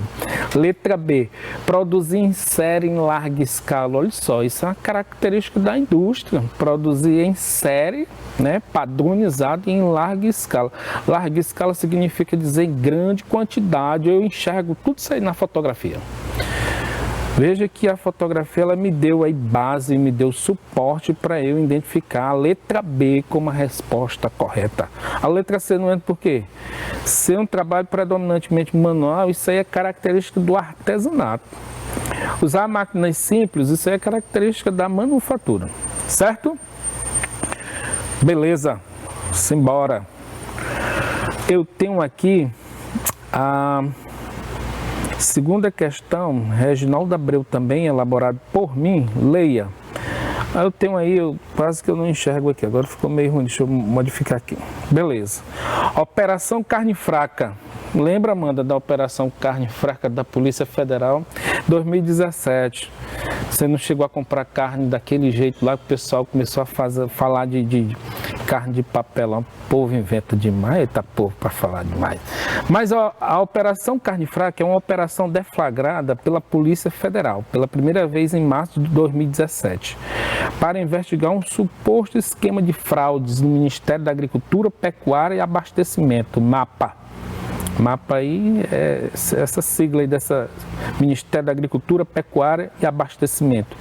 Letra B, produzir em série em larga escala. Olha só, isso é uma característica da indústria. Produzir em série, né, padronizado em larga escala. Larga escala significa dizer em grande quantidade. Eu enxergo tudo isso aí na fotografia. Veja que a fotografia ela me deu aí base, me deu suporte para eu identificar a letra B como a resposta correta. A letra C não entra por quê? Ser um trabalho predominantemente manual, isso aí é característica do artesanato. Usar máquinas simples, isso aí é característica da manufatura, certo? Beleza, simbora. Eu tenho aqui a segunda questão, Reginaldo Abreu também, elaborado por mim, leia. Eu tenho aí, quase que eu não enxergo aqui, agora ficou meio ruim, deixa eu modificar aqui. Beleza. Operação Carne Fraca. Lembra, Amanda, da Operação Carne Fraca da Polícia Federal? 2017. Você não chegou a comprar carne daquele jeito lá que o pessoal começou a falar de carne de papelão. O povo inventa demais, eita povo para falar demais. Mas a Operação Carne Fraca é uma operação deflagrada pela Polícia Federal, pela primeira vez em março de 2017, para investigar um suposto esquema de fraudes no Ministério da Agricultura, Pecuária e Abastecimento, MAPA. MAPA aí é essa sigla aí dessa Ministério da Agricultura, Pecuária e Abastecimento.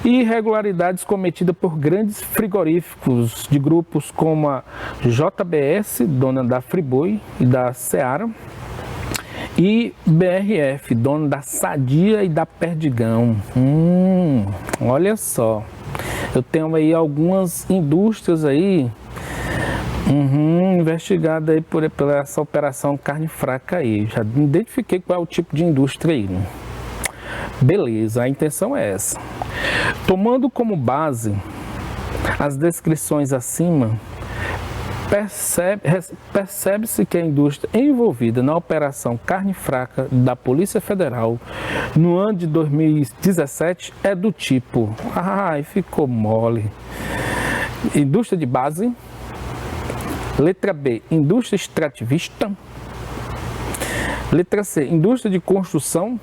E irregularidades cometidas por grandes frigoríficos de grupos como a JBS, dona da Friboi e da Seara, e BRF, dona da Sadia e da Perdigão. Olha só, eu tenho aí algumas indústrias aí investigada aí por essa operação Carne Fraca aí. Já identifiquei qual é o tipo de indústria aí. Beleza, a intenção é essa. Tomando como base as descrições acima, percebe-se que a indústria envolvida na operação Carne Fraca da Polícia Federal no ano de 2017 é do tipo, ficou mole, indústria de base. Letra B, indústria extrativista. Letra C, indústria de construção.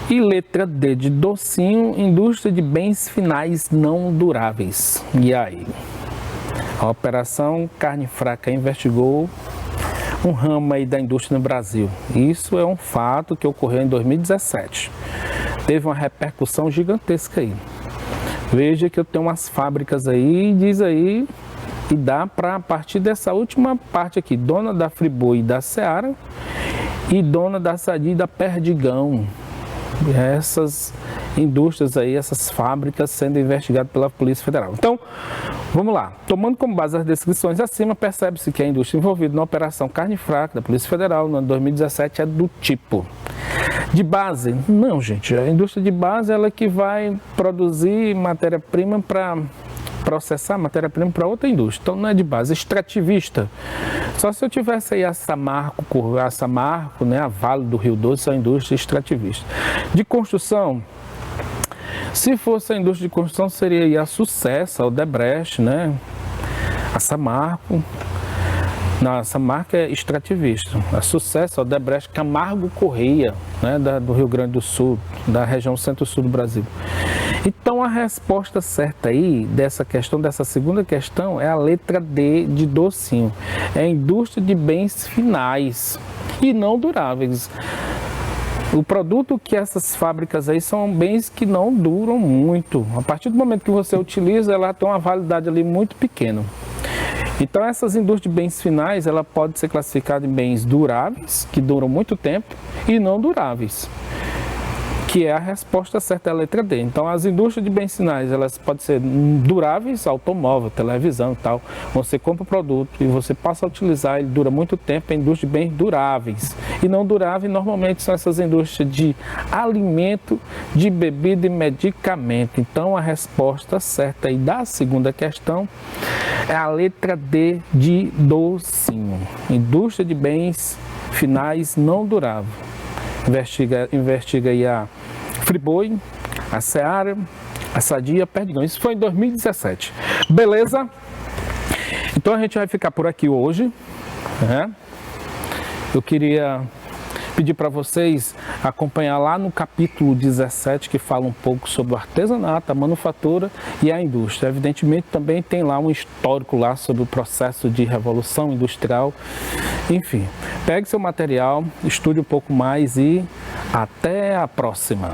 E letra D, de docinho, indústria de bens finais não duráveis. E aí? A Operação Carne Fraca investigou um ramo aí da indústria no Brasil. Isso é um fato que ocorreu em 2017. Teve uma repercussão gigantesca aí. Veja que eu tenho umas fábricas aí, diz aí... E dá para, a partir dessa última parte aqui, dona da Friboi e da Seara e dona da Sadia e da Perdigão. Essas indústrias aí, essas fábricas sendo investigadas pela Polícia Federal. Então, vamos lá. Tomando como base as descrições acima, percebe-se que a indústria envolvida na Operação Carne Fraca da Polícia Federal no ano 2017 é do tipo de base. Não, gente, a indústria de base ela que vai produzir matéria-prima para processar matéria-prima para outra indústria. Então não é de base, é extrativista. Só se eu tivesse aí a Samarco, né, a Vale do Rio Doce, essa indústria extrativista. De construção, se fosse a indústria de construção, seria aí a Sucesso, a Odebrecht, né, a Samarco. Não, essa marca é extrativista. A Sucesso, a Odebrecht, Camargo Correia, né, do Rio Grande do Sul, da região centro-sul do Brasil. Então a resposta certa aí dessa questão, dessa segunda questão, é a letra D de docinho. É a indústria de bens finais e não duráveis. O produto que essas fábricas aí são bens que não duram muito. A partir do momento que você utiliza, ela tem uma validade ali muito pequena. Então essas indústrias de bens finais, ela pode ser classificada em bens duráveis, que duram muito tempo, e não duráveis, que é a resposta certa, é a letra D. Então as indústrias de bens finais, elas podem ser duráveis, automóvel, televisão e tal. Você compra o produto e você passa a utilizar, ele dura muito tempo, é indústria de bens duráveis. E não duráveis normalmente são essas indústrias de alimento, de bebida e medicamento. Então a resposta certa aí da segunda questão é a letra D de docinho. Indústria de bens finais não duráveis. Investiga aí a Friboi, a Seara, a Sadia, a Perdigão. Isso foi em 2017. Beleza? Então a gente vai ficar por aqui hoje, né? Eu queria pedir para vocês acompanhar lá no capítulo 17, que fala um pouco sobre o artesanato, a manufatura e a indústria. Evidentemente também tem lá um histórico lá sobre o processo de revolução industrial. Enfim, pegue seu material, estude um pouco mais e até a próxima!